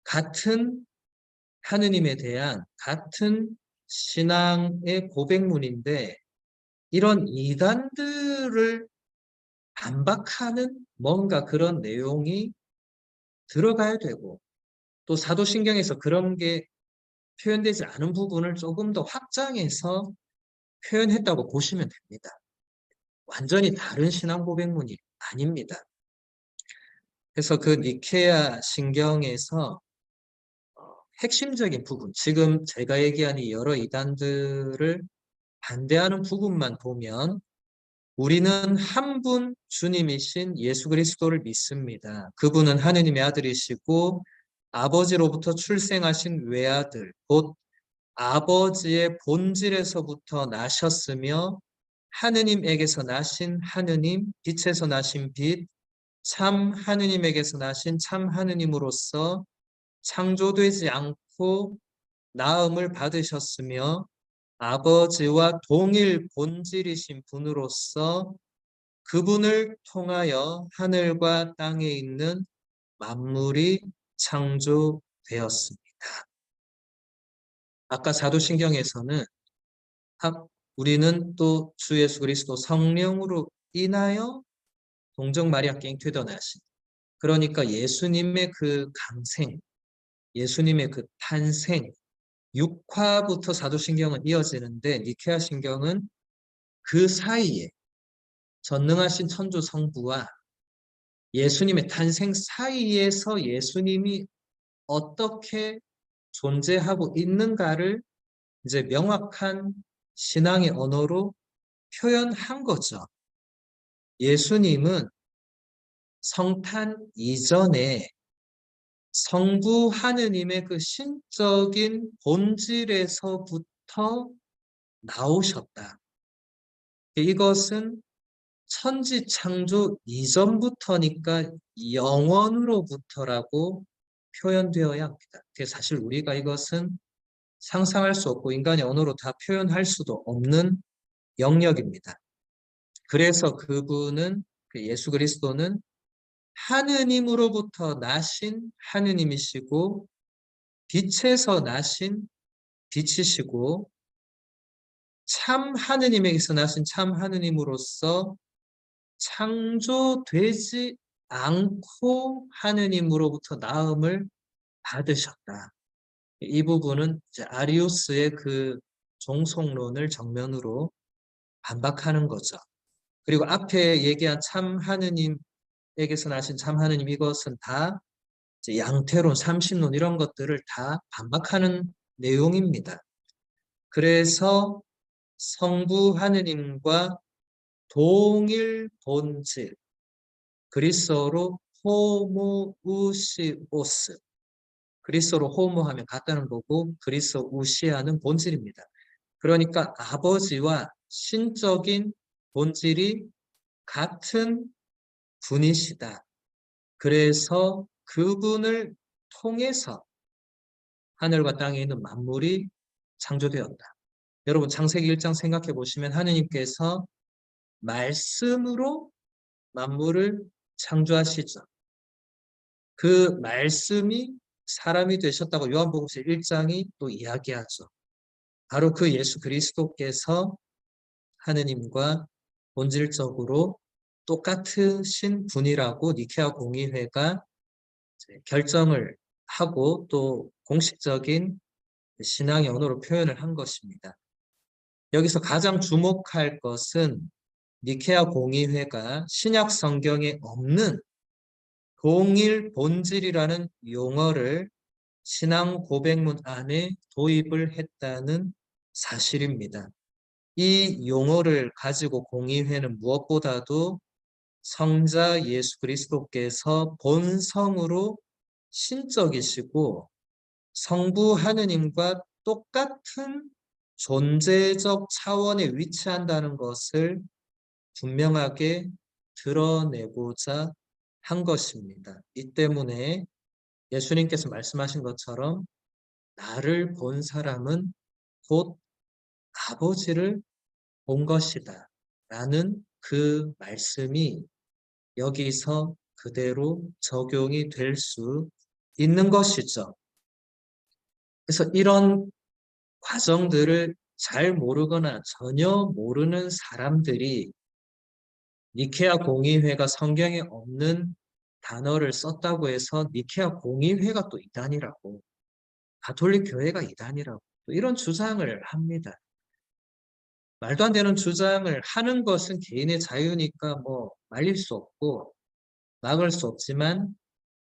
Speaker 1: 같은 하느님에 대한 같은 신앙의 고백문인데 이런 이단들을 반박하는 뭔가 그런 내용이 들어가야 되고 또 사도신경에서 그런 게 표현되지 않은 부분을 조금 더 확장해서 표현했다고 보시면 됩니다. 완전히 다른 신앙 고백문이 아닙니다. 그래서 그 니케아 신경에서 핵심적인 부분, 지금 제가 얘기한 이 여러 이단들을 반대하는 부분만 보면 우리는 한 분 주님이신 예수 그리스도를 믿습니다. 그분은 하느님의 아들이시고 아버지로부터 출생하신 외아들, 곧 아버지의 본질에서부터 나셨으며 하느님에게서 나신 하느님, 빛에서 나신 빛, 참 하느님에게서 나신 참 하느님으로서 창조되지 않고 나음을 받으셨으며 아버지와 동일 본질이신 분으로서 그분을 통하여 하늘과 땅에 있는 만물이 창조되었습니다. 아까 사도신경에서는 우리는 또 주 예수 그리스도 성령으로 인하여 동정 마리아께 잉태되어 나신 그러니까 예수님의 그 강생, 예수님의 그 탄생, 육화부터 사도신경은 이어지는데 니케아 신경은 그 사이에 전능하신 천주 성부와 예수님의 탄생 사이에서 예수님이 어떻게 존재하고 있는가를 이제 명확한 신앙의 언어로 표현한 거죠. 예수님은 성탄 이전에 성부 하느님의 그 신적인 본질에서부터 나오셨다. 이것은 천지 창조 이전부터니까 영원으로부터라고 표현되어야 합니다. 사실 우리가 이것은 상상할 수 없고 인간의 언어로 다 표현할 수도 없는 영역입니다. 그래서 그분은 예수 그리스도는 하느님으로부터 나신 하느님이시고 빛에서 나신 빛이시고 참 하느님에게서 나신 참 하느님으로서 창조되지 않고 하느님으로부터 나음을 받으셨다. 이 부분은 이제 아리우스의 그 종속론을 정면으로 반박하는 거죠. 그리고 앞에 얘기한 참 하느님에게서 나신 참 하느님, 이것은 다 이제 양태론, 삼신론 이런 것들을 다 반박하는 내용입니다. 그래서 성부 하느님과 동일 본질, 그리스어로 호모우시오스, 그리스어로 호모하면 같다는 거고 그리스어 우시아는 본질입니다. 그러니까 아버지와 신적인 본질이 같은 분이시다. 그래서 그분을 통해서 하늘과 땅에 있는 만물이 창조되었다. 여러분 창세기 1장 생각해 보시면 하느님께서 말씀으로 만물을 창조하시죠. 그 말씀이 사람이 되셨다고 요한복음서 1장이 또 이야기하죠. 바로 그 예수 그리스도께서 하느님과 본질적으로 똑같으신 분이라고 니케아 공의회가 결정을 하고 또 공식적인 신앙의 언어로 표현을 한 것입니다. 여기서 가장 주목할 것은 니케아 공의회가 신약 성경에 없는 동일 본질이라는 용어를 신앙 고백문 안에 도입을 했다는 사실입니다. 이 용어를 가지고 공의회는 무엇보다도 성자 예수 그리스도께서 본성으로 신적이시고 성부 하느님과 똑같은 존재적 차원에 위치한다는 것을 분명하게 드러내고자 한 것입니다. 이 때문에 예수님께서 말씀하신 것처럼 나를 본 사람은 곧 아버지를 본 것이다 라는 그 말씀이 여기서 그대로 적용이 될 수 있는 것이죠. 그래서 이런 과정들을 잘 모르거나 전혀 모르는 사람들이 니케아 공의회가 성경에 없는 단어를 썼다고 해서 니케아 공의회가 또 이단이라고, 가톨릭 교회가 이단이라고 또 이런 주장을 합니다. 말도 안 되는 주장을 하는 것은 개인의 자유니까 뭐 말릴 수 없고 막을 수 없지만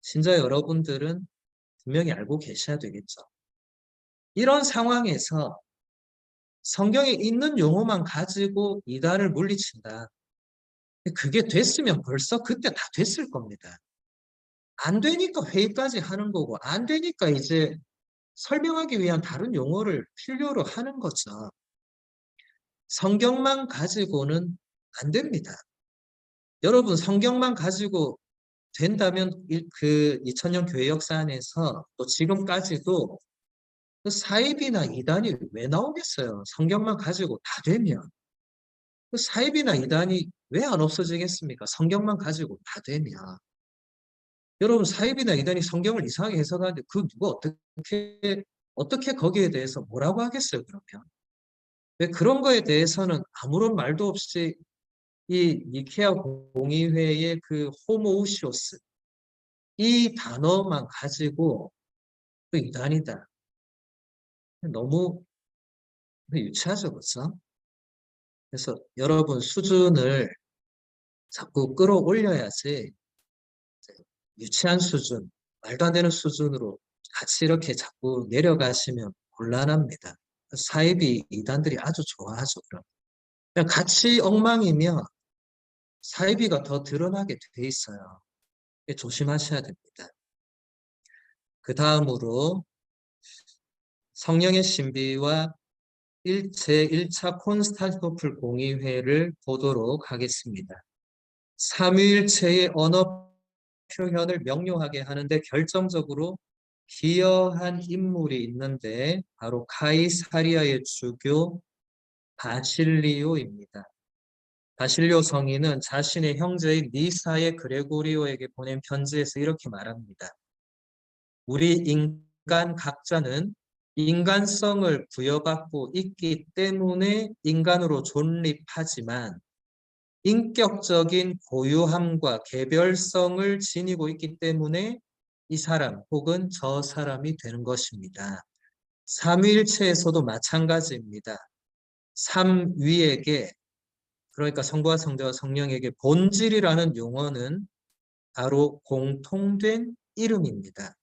Speaker 1: 신자 여러분들은 분명히 알고 계셔야 되겠죠. 이런 상황에서 성경에 있는 용어만 가지고 이단을 물리친다. 그게 됐으면 벌써 그때 다 됐을 겁니다. 안 되니까 회의까지 하는 거고 안 되니까 이제 설명하기 위한 다른 용어를 필요로 하는 거죠. 성경만 가지고는 안 됩니다. 여러분 성경만 가지고 된다면 그 2000년 교회 역사 안에서 또 지금까지도 그 사입이나 이단이 왜 나오겠어요? 성경만 가지고 다 되면. 그 사입이나 이단이 왜 안 없어지겠습니까? 성경만 가지고 다 되면. 여러분 사입이나 이단이 성경을 이상하게 해석하는데 그 누가 어떻게 거기에 대해서 뭐라고 하겠어요, 그러면? 왜 그런 거에 대해서는 아무런 말도 없이 이 니케아 공의회의 그 호모우시오스 이 단어만 가지고 그 이단이다. 너무 유치하죠, 그렇죠? 그래서 여러분 수준을 자꾸 끌어올려야지 유치한 수준, 말도 안 되는 수준으로 같이 이렇게 자꾸 내려가시면 곤란합니다. 사이비 이단들이 아주 좋아하죠, 그럼. 그냥 같이 엉망이면 사이비가 더 드러나게 돼 있어요. 조심하셔야 됩니다. 그 다음으로 성령의 신비와 제1차 콘스탄티노플 공의회를 보도록 하겠습니다. 삼위일체의 언어 표현을 명료하게 하는데 결정적으로 기여한 인물이 있는데 바로 카이사리아의 주교 바실리오입니다. 바실료 성인은 자신의 형제인 니사의 그레고리오에게 보낸 편지에서 이렇게 말합니다. 우리 인간 각자는 인간성을 부여받고 있기 때문에 인간으로 존립하지만 인격적인 고유함과 개별성을 지니고 있기 때문에 이 사람 혹은 저 사람이 되는 것입니다. 삼위일체에서도 마찬가지입니다. 삼위에게, 그러니까 성부와 성자와 성령에게 본질이라는 용어는 바로 공통된 이름입니다.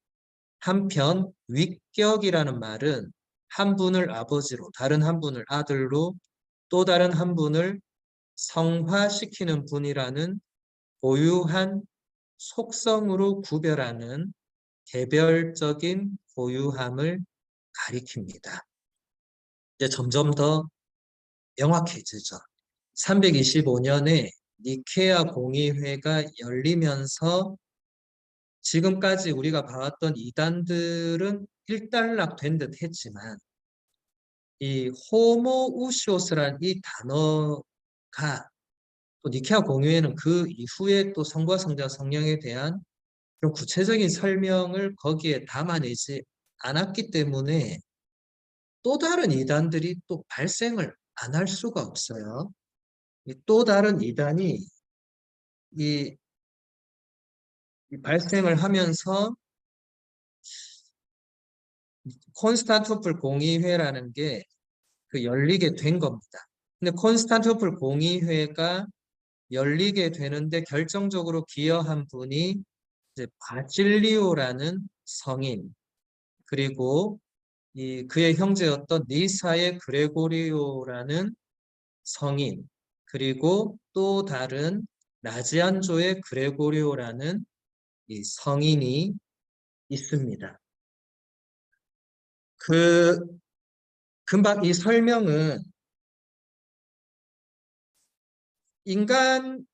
Speaker 1: 한편 위격이라는 말은 한 분을 아버지로, 다른 한 분을 아들로, 또 다른 한 분을 성화시키는 분이라는 고유한 속성으로 구별하는 개별적인 고유함을 가리킵니다. 이제 점점 더 명확해지죠. 325년에 니케아 공의회가 열리면서 지금까지 우리가 봐왔던 이단들은 일단락된 듯 했지만 이 호모우시오스란 이 단어가 또 니케아 공의회는 그 이후에 또 성부와 성자 성령에 대한 그런 구체적인 설명을 거기에 담아내지 않았기 때문에 또 다른 이단들이 또 발생을 안 할 수가 없어요. 또 다른 이단이 이 발생을 하면서 콘스탄티노플 공의회라는 게 그 열리게 된 겁니다. 근데 콘스탄티노플 공의회가 열리게 되는데 결정적으로 기여한 분이 이제 바질리오라는 성인, 그리고 그의 형제였던 니사의 그레고리오라는 성인, 그리고 또 다른 나지안조의 그레고리오라는 이 성인이 있습니다. 금방 이 설명은 인간을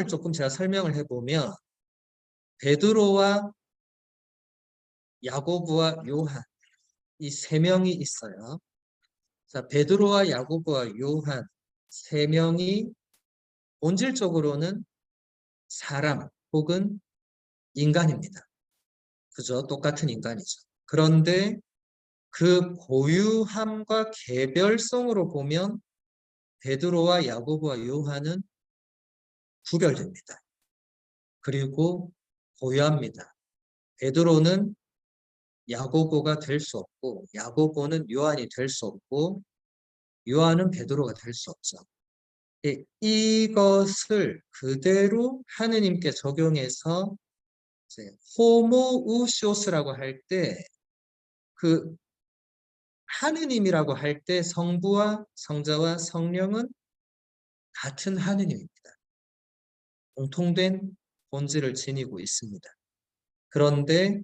Speaker 1: 조금 제가 설명을 해보면 베드로와 야고보와 요한 이 세 명이 있어요. 자, 베드로와 야고보와 요한 세 명이 본질적으로는 사람 혹은 인간입니다. 그죠? 똑같은 인간이죠. 그런데 그 고유함과 개별성으로 보면 베드로와 야고보와 요한은 구별됩니다. 그리고 고유합니다. 베드로는 야고보가 될 수 없고 야고보는 요한이 될 수 없고 요한은 베드로가 될 수 없죠. 이것을 그대로 하느님께 적용해서 이제 호모우시오스라고 할 때 그 하느님이라고 할 때 성부와 성자와 성령은 같은 하느님입니다. 공통된 본질을 지니고 있습니다. 그런데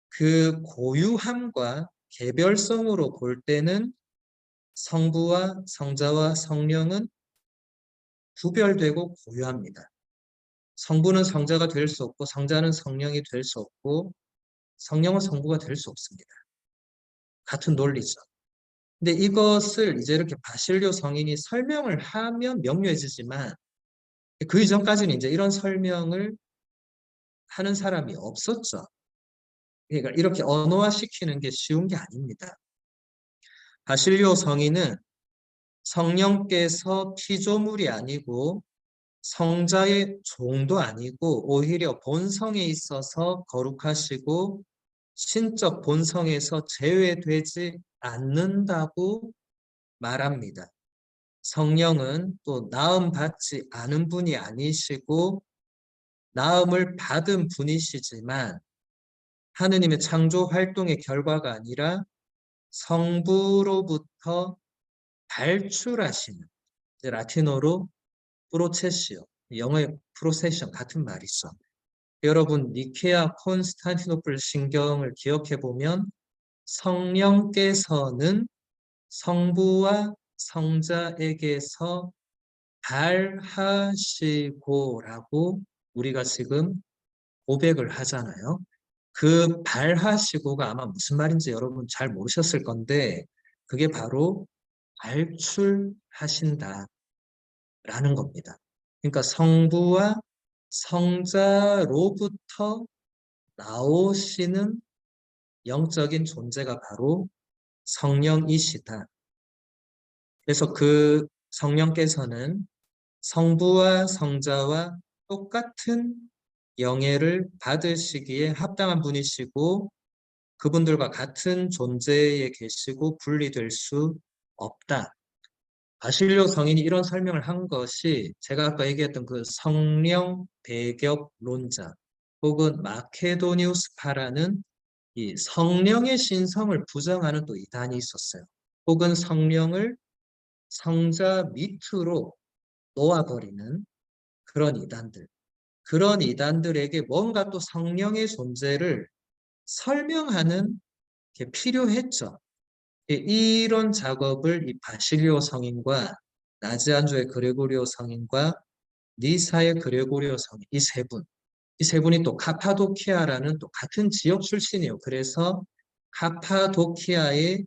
Speaker 1: 그 고유함과 개별성으로 볼 때는 성부와 성자와 성령은 구별되고 고유합니다. 성부는 성자가 될 수 없고 성자는 성령이 될 수 없고 성령은 성부가 될 수 없습니다. 같은 논리죠. 근데 이것을 이제 이렇게 바실료 성인이 설명을 하면 명료해지지만 그 이전까지는 이제 이런 설명을 하는 사람이 없었죠. 그러니까 이렇게 언어화시키는 게 쉬운 게 아닙니다. 바실료 성인은 성령께서 피조물이 아니고 성자의 종도 아니고 오히려 본성에 있어서 거룩하시고 신적 본성에서 제외되지 않는다고 말합니다. 성령은 또 나음 받지 않은 분이 아니시고 나음을 받은 분이시지만 하느님의 창조 활동의 결과가 아니라 성부로부터 발출하시는, 라틴어로 프로체시오, 영어의 프로세션 같은 말이죠. 여러분 니케아 콘스탄티노플 신경을 기억해 보면 성령께서는 성부와 성자에게서 발하시고라고 우리가 지금 고백을 하잖아요. 그 발하시고가 아마 무슨 말인지 여러분 잘 모르셨을 건데 그게 바로 발출하신다라는 겁니다. 그러니까 성부와 성자로부터 나오시는 영적인 존재가 바로 성령이시다. 그래서 그 성령께서는 성부와 성자와 똑같은 영예를 받으시기에 합당한 분이시고 그분들과 같은 존재에 계시고 분리될 수 없다. 바실료 성인이 이런 설명을 한 것이 제가 아까 얘기했던 그 성령 배격론자 혹은 마케도니우스파라는 이 성령의 신성을 부정하는 또 이단이 있었어요. 혹은 성령을 성자 밑으로 놓아버리는 그런 이단들. 그런 이단들에게 뭔가 또 성령의 존재를 설명하는 게 필요했죠. 이런 작업을 이 바실리오 성인과 나지안조의 그레고리오 성인과 니사의 그레고리오 성인 이 세 분이 또 카파도키아라는 또 같은 지역 출신이에요. 그래서 카파도키아의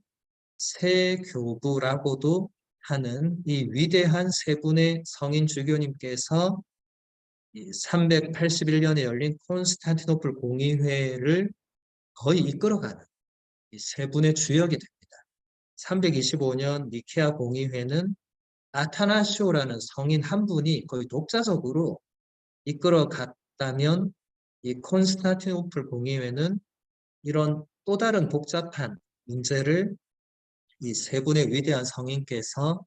Speaker 1: 세 교부라고도 하는 이 위대한 세 분의 성인 주교님께서 381년에 열린 콘스탄티노플 공의회를 거의 이끌어가는 이 세 분의 주역이 됩니다. 325년 니케아 공의회는 아타나시오라는 성인 한 분이 거의 독자적으로 이끌어갔다면 이 콘스탄티노플 공의회는 이런 또 다른 복잡한 문제를 이 세 분의 위대한 성인께서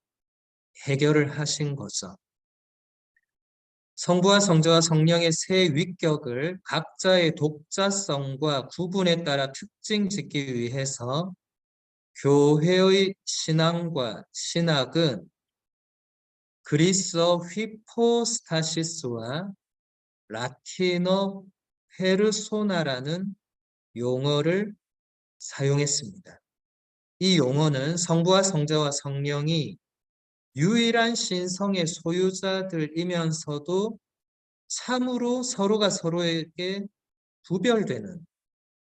Speaker 1: 해결을 하신 거죠. 성부와 성자와 성령의 세 위격을 각자의 독자성과 구분에 따라 특징 짓기 위해서 교회의 신앙과 신학은 그리스어 휘포스타시스와 라틴어 페르소나라는 용어를 사용했습니다. 이 용어는 성부와 성자와 성령이 유일한 신성의 소유자들이면서도 참으로 서로가 서로에게 구별되는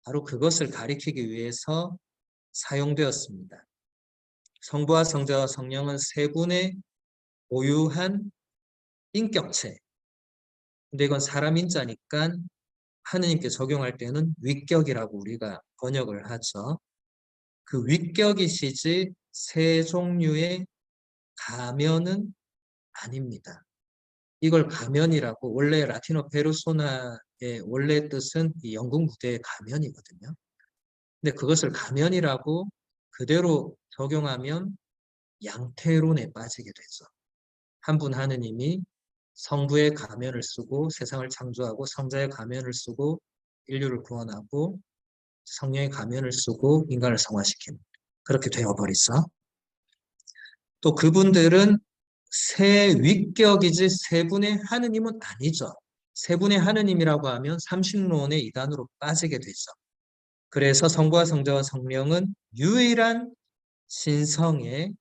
Speaker 1: 바로 그것을 가리키기 위해서 사용되었습니다. 성부와 성자와 성령은 세 분의 고유한 인격체. 근데 이건 사람 인자니까 하느님께 적용할 때는 위격이라고 우리가 번역을 하죠. 그 위격이시지 세 종류의 가면은 아닙니다. 이걸 가면이라고 원래 라틴어 페르소나의 원래 뜻은 이 연극 무대의 가면이거든요. 근데 그것을 가면이라고 그대로 적용하면 양태론에 빠지게 되죠. 한 분 하느님이 성부의 가면을 쓰고 세상을 창조하고 성자의 가면을 쓰고 인류를 구원하고 성령의 가면을 쓰고 인간을 성화시키는 그렇게 되어버리죠. 또 그분들은 세 위격이지 세 분의 하느님은 아니죠. 세 분의 하느님이라고 하면 삼신론의 이단으로 빠지게 되죠. 그래서 성부와 성자와 성령은 유일한 신성의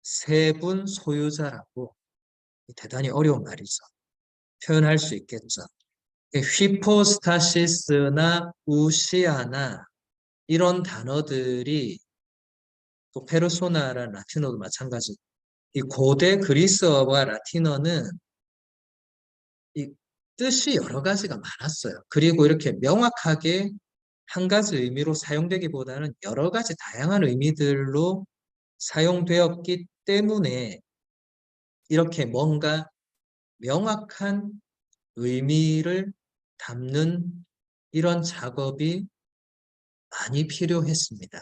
Speaker 1: 세 분 소유자라고 대단히 어려운 말이죠. 표현할 수 있겠죠. 휘포스타시스나 우시아나 이런 단어들이 또 페르소나라는 라틴어도 마찬가지고 이 고대 그리스어와 라틴어는 이 뜻이 여러 가지가 많았어요. 그리고 이렇게 명확하게 한 가지 의미로 사용되기보다는 여러 가지 다양한 의미들로 사용되었기 때문에 이렇게 뭔가 명확한 의미를 담는 이런 작업이 많이 필요했습니다.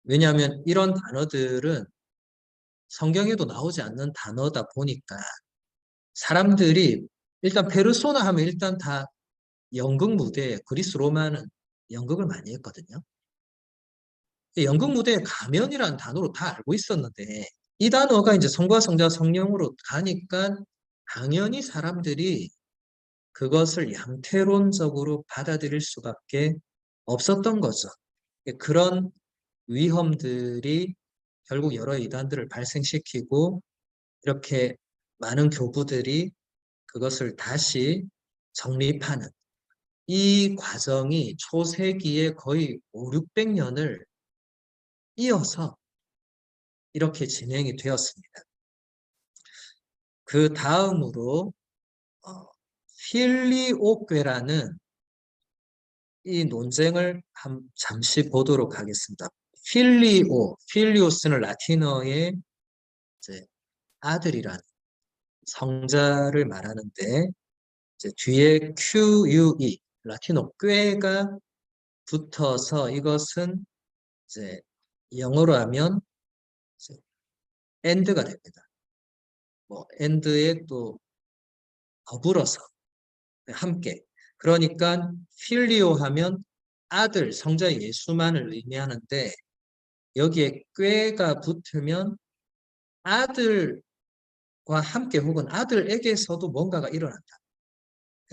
Speaker 1: 왜냐하면 이런 단어들은 성경에도 나오지 않는 단어다 보니까 사람들이 일단 페르소나 하면 일단 다 연극 무대에 그리스 로마는 연극을 많이 했거든요. 연극 무대에 가면이라는 단어로 다 알고 있었는데 이 단어가 이제 성부와 성자 성령으로 가니까 당연히 사람들이 그것을 양태론적으로 받아들일 수밖에 없었던 거죠. 그런 위험들이 결국 여러 이단들을 발생시키고 이렇게 많은 교부들이 그것을 다시 정립하는 이 과정이 초세기에 거의 5, 600년을 이어서 이렇게 진행이 되었습니다. 그 다음으로 필리오괴라는 이 논쟁을 잠시 보도록 하겠습니다. 필리오스는 라틴어의 이제 아들이란 성자를 말하는데 이제 뒤에 QUE 라틴어 꾀가 붙어서 이것은 이제 영어로 하면 이제 and가 됩니다. 뭐 and에 또 더불어서 함께. 그러니까 필리오 하면 아들, 성자 예수만을 의미하는데 여기에 꾀가 붙으면 아들과 함께 혹은 아들에게서도 뭔가가 일어난다.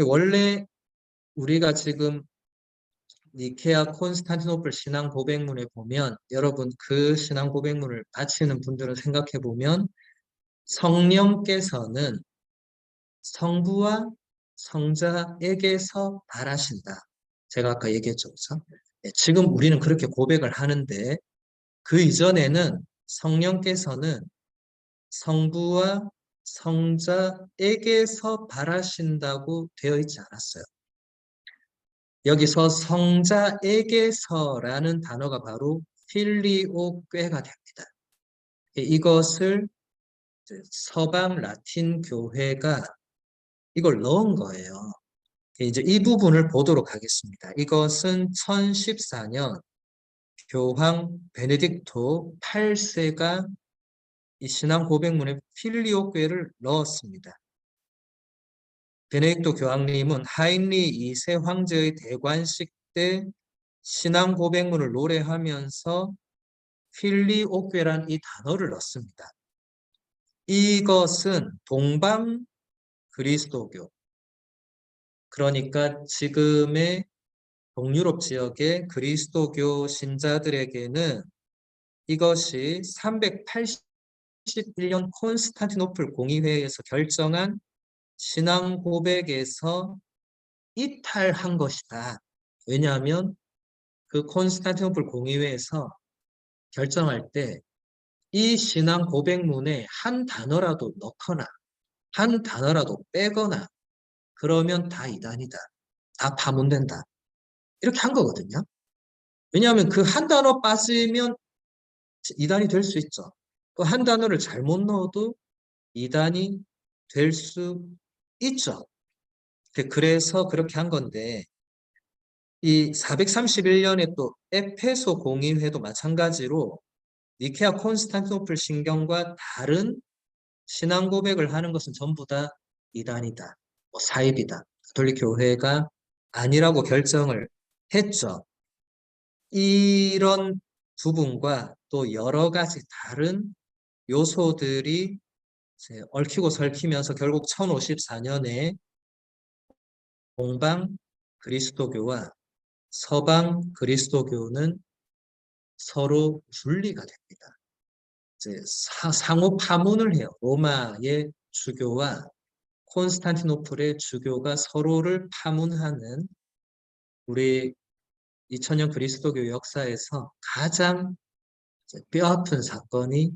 Speaker 1: 원래 우리가 지금 니케아 콘스탄티노플 신앙 고백문에 보면 여러분 그 신앙 고백문을 바치는 분들은 생각해 보면 성령께서는 성부와 성자에게서 발하신다. 제가 아까 얘기했죠. 그렇죠? 네, 지금 우리는 그렇게 고백을 하는데 그 이전에는 성령께서는 성부와 성자에게서 발하신다고 되어 있지 않았어요. 여기서 성자에게서라는 단어가 바로 필리오괴가 됩니다. 이것을 서방 라틴 교회가 이걸 넣은 거예요. 이제 이 부분을 보도록 하겠습니다. 이것은 1014년 교황 베네딕토 8세가 이 신앙 고백문에 필리오괴를 넣었습니다. 베네딕토 교황님은 하인리 2세 황제의 대관식 때 신앙 고백문을 노래하면서 필리오괴란 이 단어를 넣습니다. 이것은 동방 그리스도교, 그러니까 지금의 동유럽 지역의 그리스도교 신자들에게는 이것이 381년 콘스탄티노플 공의회에서 결정한 신앙 고백에서 이탈한 것이다. 왜냐하면 그 콘스탄티노플 공의회에서 결정할 때 이 신앙 고백문에 한 단어라도 넣거나 한 단어라도 빼거나 그러면 다 이단이다. 다 파문된다. 이렇게 한 거거든요. 왜냐하면 그 한 단어 빠지면 이단이 될 수 있죠. 또 한 단어를 잘못 넣어도 이단이 될 수 있죠. 그래서 그렇게 한 건데 이 431년에 또 에페소 공의회도 마찬가지로 니케아 콘스탄티노플 신경과 다른 신앙 고백을 하는 것은 전부 다 이단이다. 뭐 사입이다. 가톨릭 교회가 아니라고 결정을 했죠. 이런 부분과 또 여러 가지 다른 요소들이 얽히고 설키면서 결국 1054년에 동방 그리스도교와 서방 그리스도교는 서로 분리가 됩니다. 상호 파문을 해요. 로마의 주교와 콘스탄티노플의 주교가 서로를 파문하는 우리 2000년 그리스도교 역사에서 가장 뼈아픈 사건이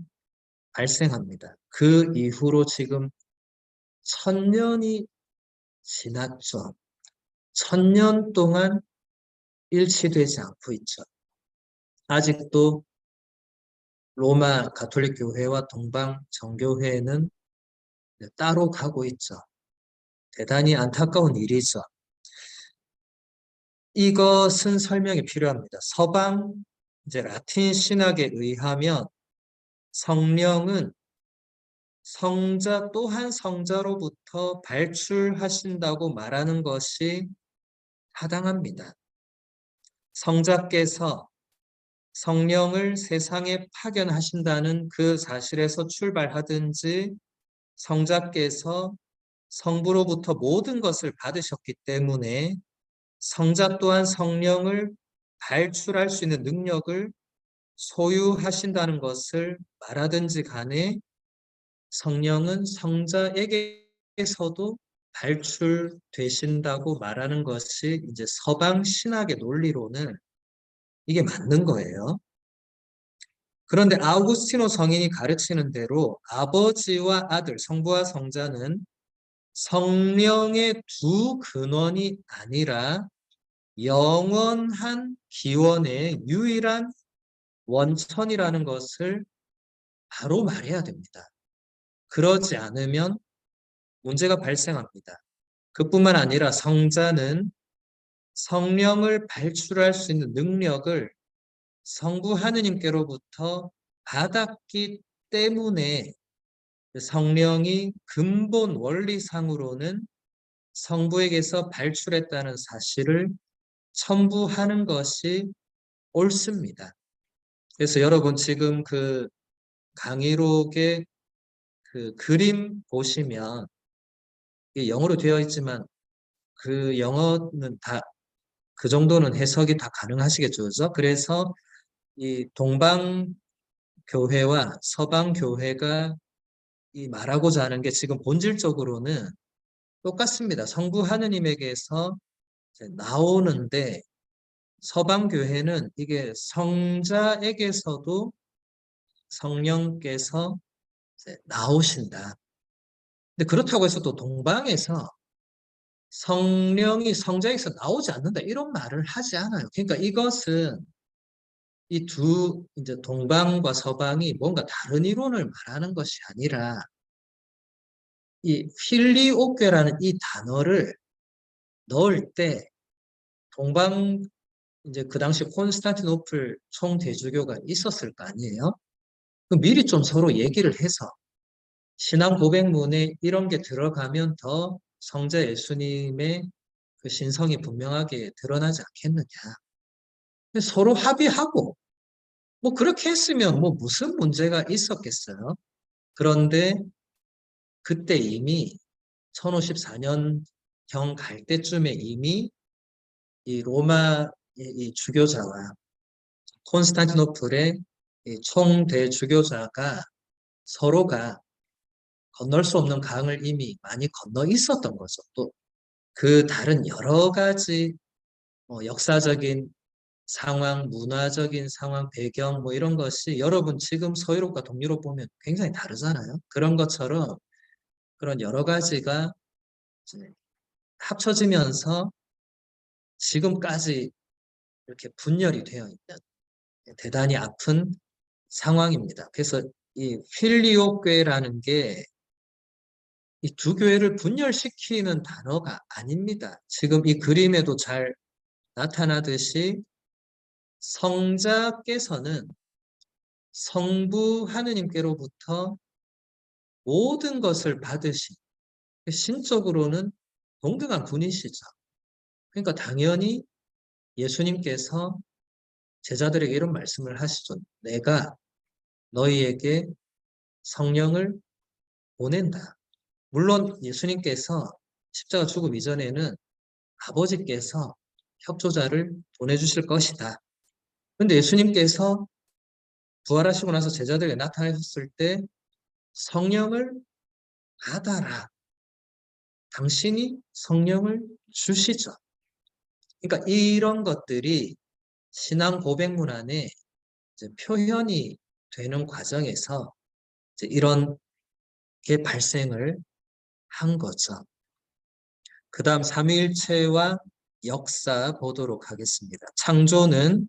Speaker 1: 발생합니다. 그 이후로 지금 1000년이 지났죠. 1000년 동안 일치되지 않고 있죠. 아직도 로마 가톨릭 교회와 동방 정교회는 따로 가고 있죠. 대단히 안타까운 일이죠. 이것은 설명이 필요합니다. 서방 이제 라틴 신학에 의하면 성령은 성자 또한 성자로부터 발출하신다고 말하는 것이 타당합니다. 성자께서 성령을 세상에 파견하신다는 그 사실에서 출발하든지 성자께서 성부로부터 모든 것을 받으셨기 때문에 성자 또한 성령을 발출할 수 있는 능력을 소유하신다는 것을 말하든지 간에 성령은 성자에게서도 발출되신다고 말하는 것이 이제 서방 신학의 논리로는 이게 맞는 거예요. 그런데 아우구스티노 성인이 가르치는 대로 아버지와 아들, 성부와 성자는 성령의 두 근원이 아니라 영원한 기원의 유일한 원천이라는 것을 바로 말해야 됩니다. 그러지 않으면 문제가 발생합니다. 그뿐만 아니라 성자는 성령을 발출할 수 있는 능력을 성부 하느님께로부터 받았기 때문에 성령이 근본 원리상으로는 성부에게서 발출했다는 사실을 첨부하는 것이 옳습니다. 그래서 여러분 지금 그 강의록의 그 그림 보시면 이게 영어로 되어 있지만 그 영어는 다 그 정도는 해석이 다 가능하시겠죠, 그죠? 그래서 이 동방 교회와 서방 교회가 이 말하고자 하는 게 지금 본질적으로는 똑같습니다. 성부 하느님에게서 이제 나오는데 서방 교회는 이게 성자에게서도 성령께서 이제 나오신다. 근데 그렇다고 해서 또 동방에서 성령이 성자에게서 나오지 않는다 이런 말을 하지 않아요. 그러니까 이것은 이 두 이제 동방과 서방이 뭔가 다른 이론을 말하는 것이 아니라 이 필리오케라는 이 단어를 넣을 때 동방 이제 그 당시 콘스탄티노플 총대주교가 있었을 거 아니에요? 그 미리 좀 서로 얘기를 해서 신앙 고백문에 이런 게 들어가면 더 성자 예수님의 그 신성이 분명하게 드러나지 않겠느냐. 서로 합의하고 뭐 그렇게 했으면 뭐 무슨 문제가 있었겠어요. 그런데 그때 이미 1054년경 갈 때쯤에 이미 이 로마 이 주교자와 콘스탄티노플의 이 총대 주교자가 서로가 건널 수 없는 강을 이미 많이 건너 있었던 거죠. 또 그 다른 여러 가지 역사적인 상황, 문화적인 상황, 배경 뭐 이런 것이 여러분 지금 서유럽과 동유럽 보면 굉장히 다르잖아요. 그런 것처럼 그런 여러 가지가 이제 합쳐지면서 지금까지 이렇게 분열이 되어 있는 대단히 아픈 상황입니다. 그래서 이 필리오교회라는 게 이 두 교회를 분열시키는 단어가 아닙니다. 지금 이 그림에도 잘 나타나듯이 성자께서는 성부 하느님께로부터 모든 것을 받으신 신적으로는 동등한 분이시죠. 그러니까 당연히 예수님께서 제자들에게 이런 말씀을 하시죠. 내가 너희에게 성령을 보낸다. 물론 예수님께서 십자가 죽음 이전에는 아버지께서 협조자를 보내주실 것이다. 그런데 예수님께서 부활하시고 나서 제자들에게 나타나셨을 때 성령을 받아라. 당신이 성령을 주시죠. 그러니까 이런 것들이 신앙 고백문 안에 이제 표현이 되는 과정에서 이제 이런 게 발생을 한 거죠. 그 다음 삼위일체와 역사 보도록 하겠습니다. 창조는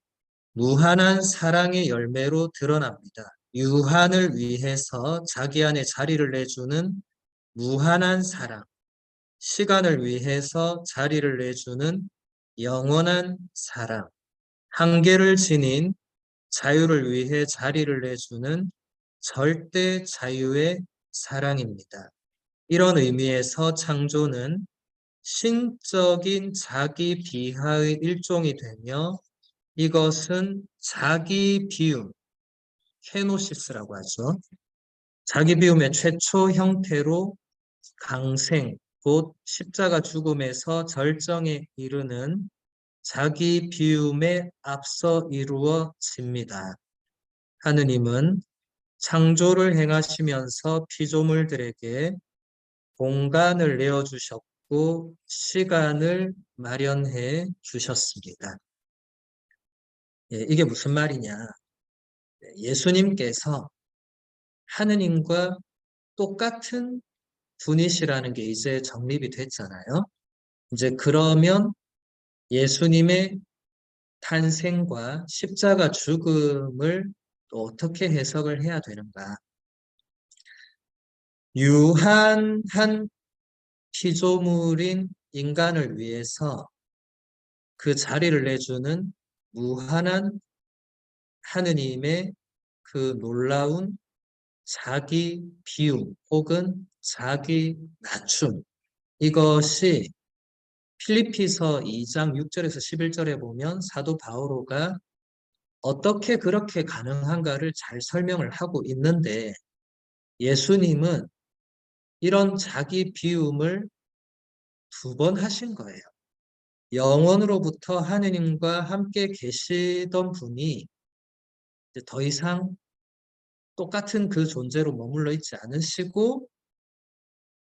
Speaker 1: 무한한 사랑의 열매로 드러납니다. 유한을 위해서 자기 안에 자리를 내주는 무한한 사랑, 시간을 위해서 자리를 내주는 영원한 사랑, 한계를 지닌 자유를 위해 자리를 내주는 절대 자유의 사랑입니다. 이런 의미에서 창조는 신적인 자기 비하의 일종이 되며 이것은 자기 비움, 케노시스라고 하죠. 자기 비움의 최초 형태로 강생, 곧 십자가 죽음에서 절정에 이르는 자기 비움에 앞서 이루어집니다. 하느님은 창조를 행하시면서 피조물들에게 공간을 내어주셨고 시간을 마련해 주셨습니다. 예, 이게 무슨 말이냐? 예수님께서 하느님과 똑같은 분이시라는 게 이제 정립이 됐잖아요. 이제 그러면 예수님의 탄생과 십자가 죽음을 또 어떻게 해석을 해야 되는가? 유한한 피조물인 인간을 위해서 그 자리를 내주는 무한한 하느님의 그 놀라운 자기 비움 혹은 자기 낮춤, 이것이 필리피서 2장 6절에서 11절에 보면 사도 바오로가 어떻게 그렇게 가능한가를 잘 설명을 하고 있는데, 예수님은 이런 자기 비움을 2번 하신 거예요. 영원으로부터 하느님과 함께 계시던 분이 이제 더 이상 똑같은 그 존재로 머물러 있지 않으시고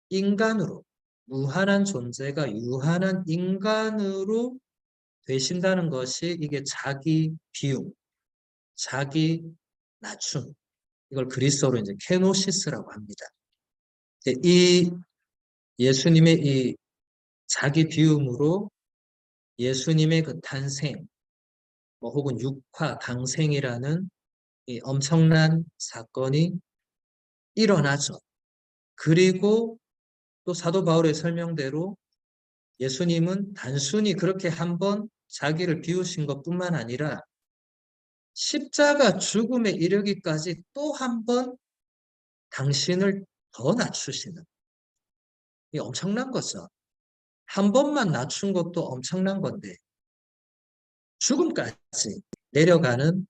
Speaker 1: 인간으로, 무한한 존재가 유한한 인간으로 되신다는 것이 이게 자기 비움, 자기 낮춤, 이걸 그리스어로 이제 케노시스라고 합니다. 이 예수님의 이 자기 비움으로 예수님의 그 탄생, 뭐 혹은 육화 강생이라는 이 엄청난 사건이 일어나죠. 그리고 또 사도 바울의 설명대로 예수님은 단순히 그렇게 한번 자기를 비우신 것뿐만 아니라 십자가 죽음에 이르기까지 또 한 번 당신을 더 낮추시는, 이 엄청난 거죠. 한 번만 낮춘 것도 엄청난 건데 죽음까지 내려가는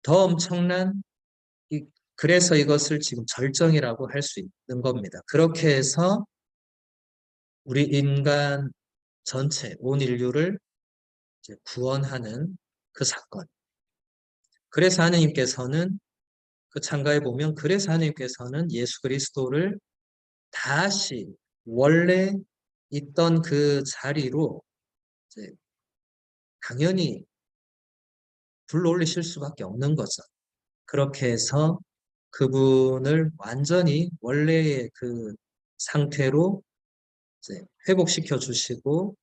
Speaker 1: 더 엄청난, 그래서 이것을 지금 절정이라고 할 수 있는 겁니다. 그렇게 해서 우리 인간 전체, 온 인류를 이제 구원하는 그 사건. 그래서 하느님께서는 그 창가에 보면, 그래서 하느님께서는 예수 그리스도를 다시 원래 있던 그 자리로 이제 당연히 불러올리실 수밖에 없는 거죠. 그렇게 해서 그분을 완전히 원래의 그 상태로 이제 회복시켜 주시고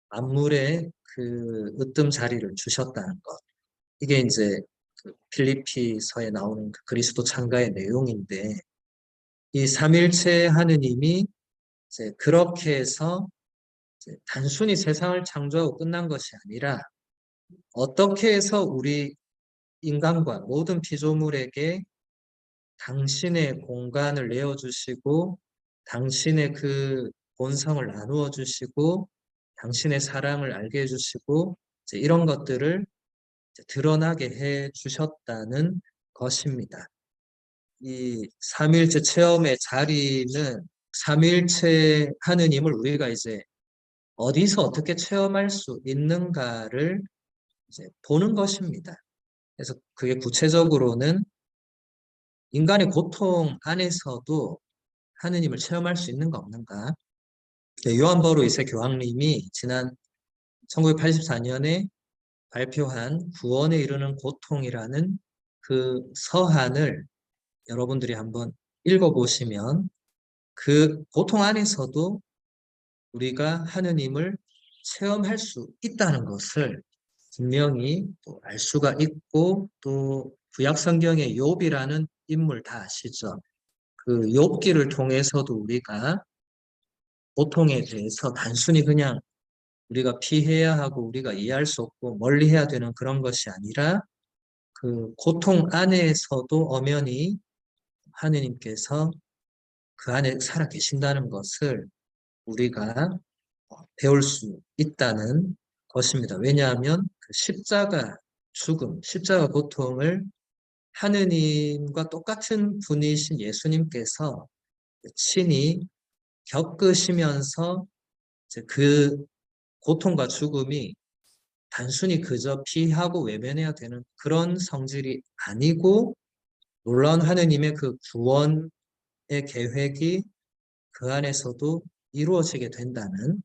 Speaker 1: 만물의 그 으뜸 자리를 주셨다는 것. 이게 이제 그 필리피서에 나오는 그 그리스도 창가의 내용인데, 이 삼일체 하느님이 이제 그렇게 해서 이제 단순히 세상을 창조하고 끝난 것이 아니라 어떻게 해서 우리 인간과 모든 피조물에게 당신의 공간을 내어주시고 당신의 그 본성을 나누어 주시고 당신의 사랑을 알게 해주시고 이제 이런 것들을 이제 드러나게 해 주셨다는 것입니다. 이 삼일체 체험의 자리는 삼일체 하느님을 우리가 이제 어디서 어떻게 체험할 수 있는가를 이제 보는 것입니다. 그래서 그게 구체적으로는 인간의 고통 안에서도 하느님을 체험할 수 있는가 없는가. 요한 바오로 2세 교황님이 지난 1984년에 발표한 구원에 이르는 고통이라는 그 서한을 여러분들이 한번 읽어보시면 그 고통 안에서도 우리가 하느님을 체험할 수 있다는 것을 분명히 또 알 수가 있고, 또 구약 성경의 욥이라는 인물 다 아시죠? 그 욥기를 통해서도 우리가 고통에 대해서 단순히 그냥 우리가 피해야 하고 우리가 이해할 수 없고 멀리 해야 되는 그런 것이 아니라 그 고통 안에서도 엄연히 하느님께서 그 안에 살아 계신다는 것을 우리가 배울 수 있다는 것입니다. 왜냐하면 그 십자가 죽음, 십자가 고통을 하느님과 똑같은 분이신 예수님께서 친히 겪으시면서 이제 그 고통과 죽음이 단순히 그저 피하고 외면해야 되는 그런 성질이 아니고, 놀라운 하느님의 그 구원의 계획이 그 안에서도 이루어지게 된다는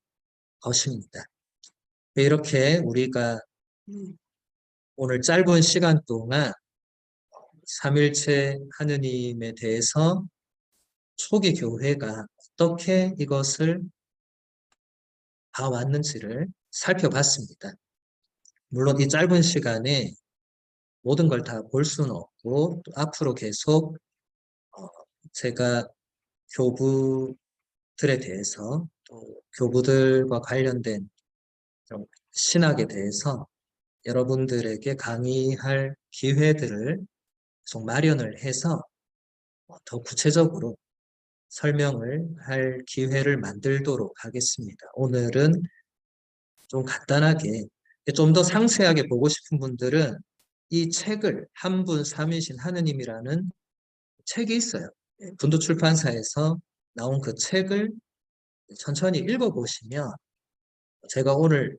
Speaker 1: 것입니다. 이렇게 우리가 오늘 짧은 시간 동안 삼일체 하느님에 대해서 초기 교회가 어떻게 이것을 봐왔는지를 살펴봤습니다. 물론 이 짧은 시간에 모든 걸 다 볼 수는 없고 또 앞으로 계속 제가 교부들에 대해서 또 교부들과 관련된 좀 신학에 대해서 여러분들에게 강의할 기회들을 계속 마련을 해서 더 구체적으로 설명을 할 기회를 만들도록 하겠습니다. 오늘은 좀 간단하게, 좀 더 상세하게 보고 싶은 분들은 이 책을 한 분 삼위신 하느님이라는 책이 있어요. 분도 출판사에서 나온 그 책을 천천히 읽어보시면 제가 오늘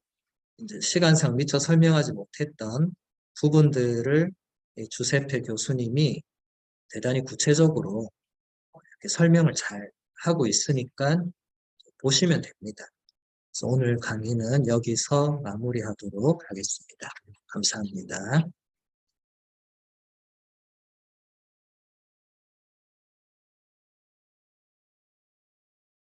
Speaker 1: 이제 시간상 미처 설명하지 못했던 부분들을 이 주세페 교수님이 대단히 구체적으로 이렇게 설명을 잘 하고 있으니까 보시면 됩니다. 그래서 오늘 강의는 여기서 마무리하도록 하겠습니다. 감사합니다.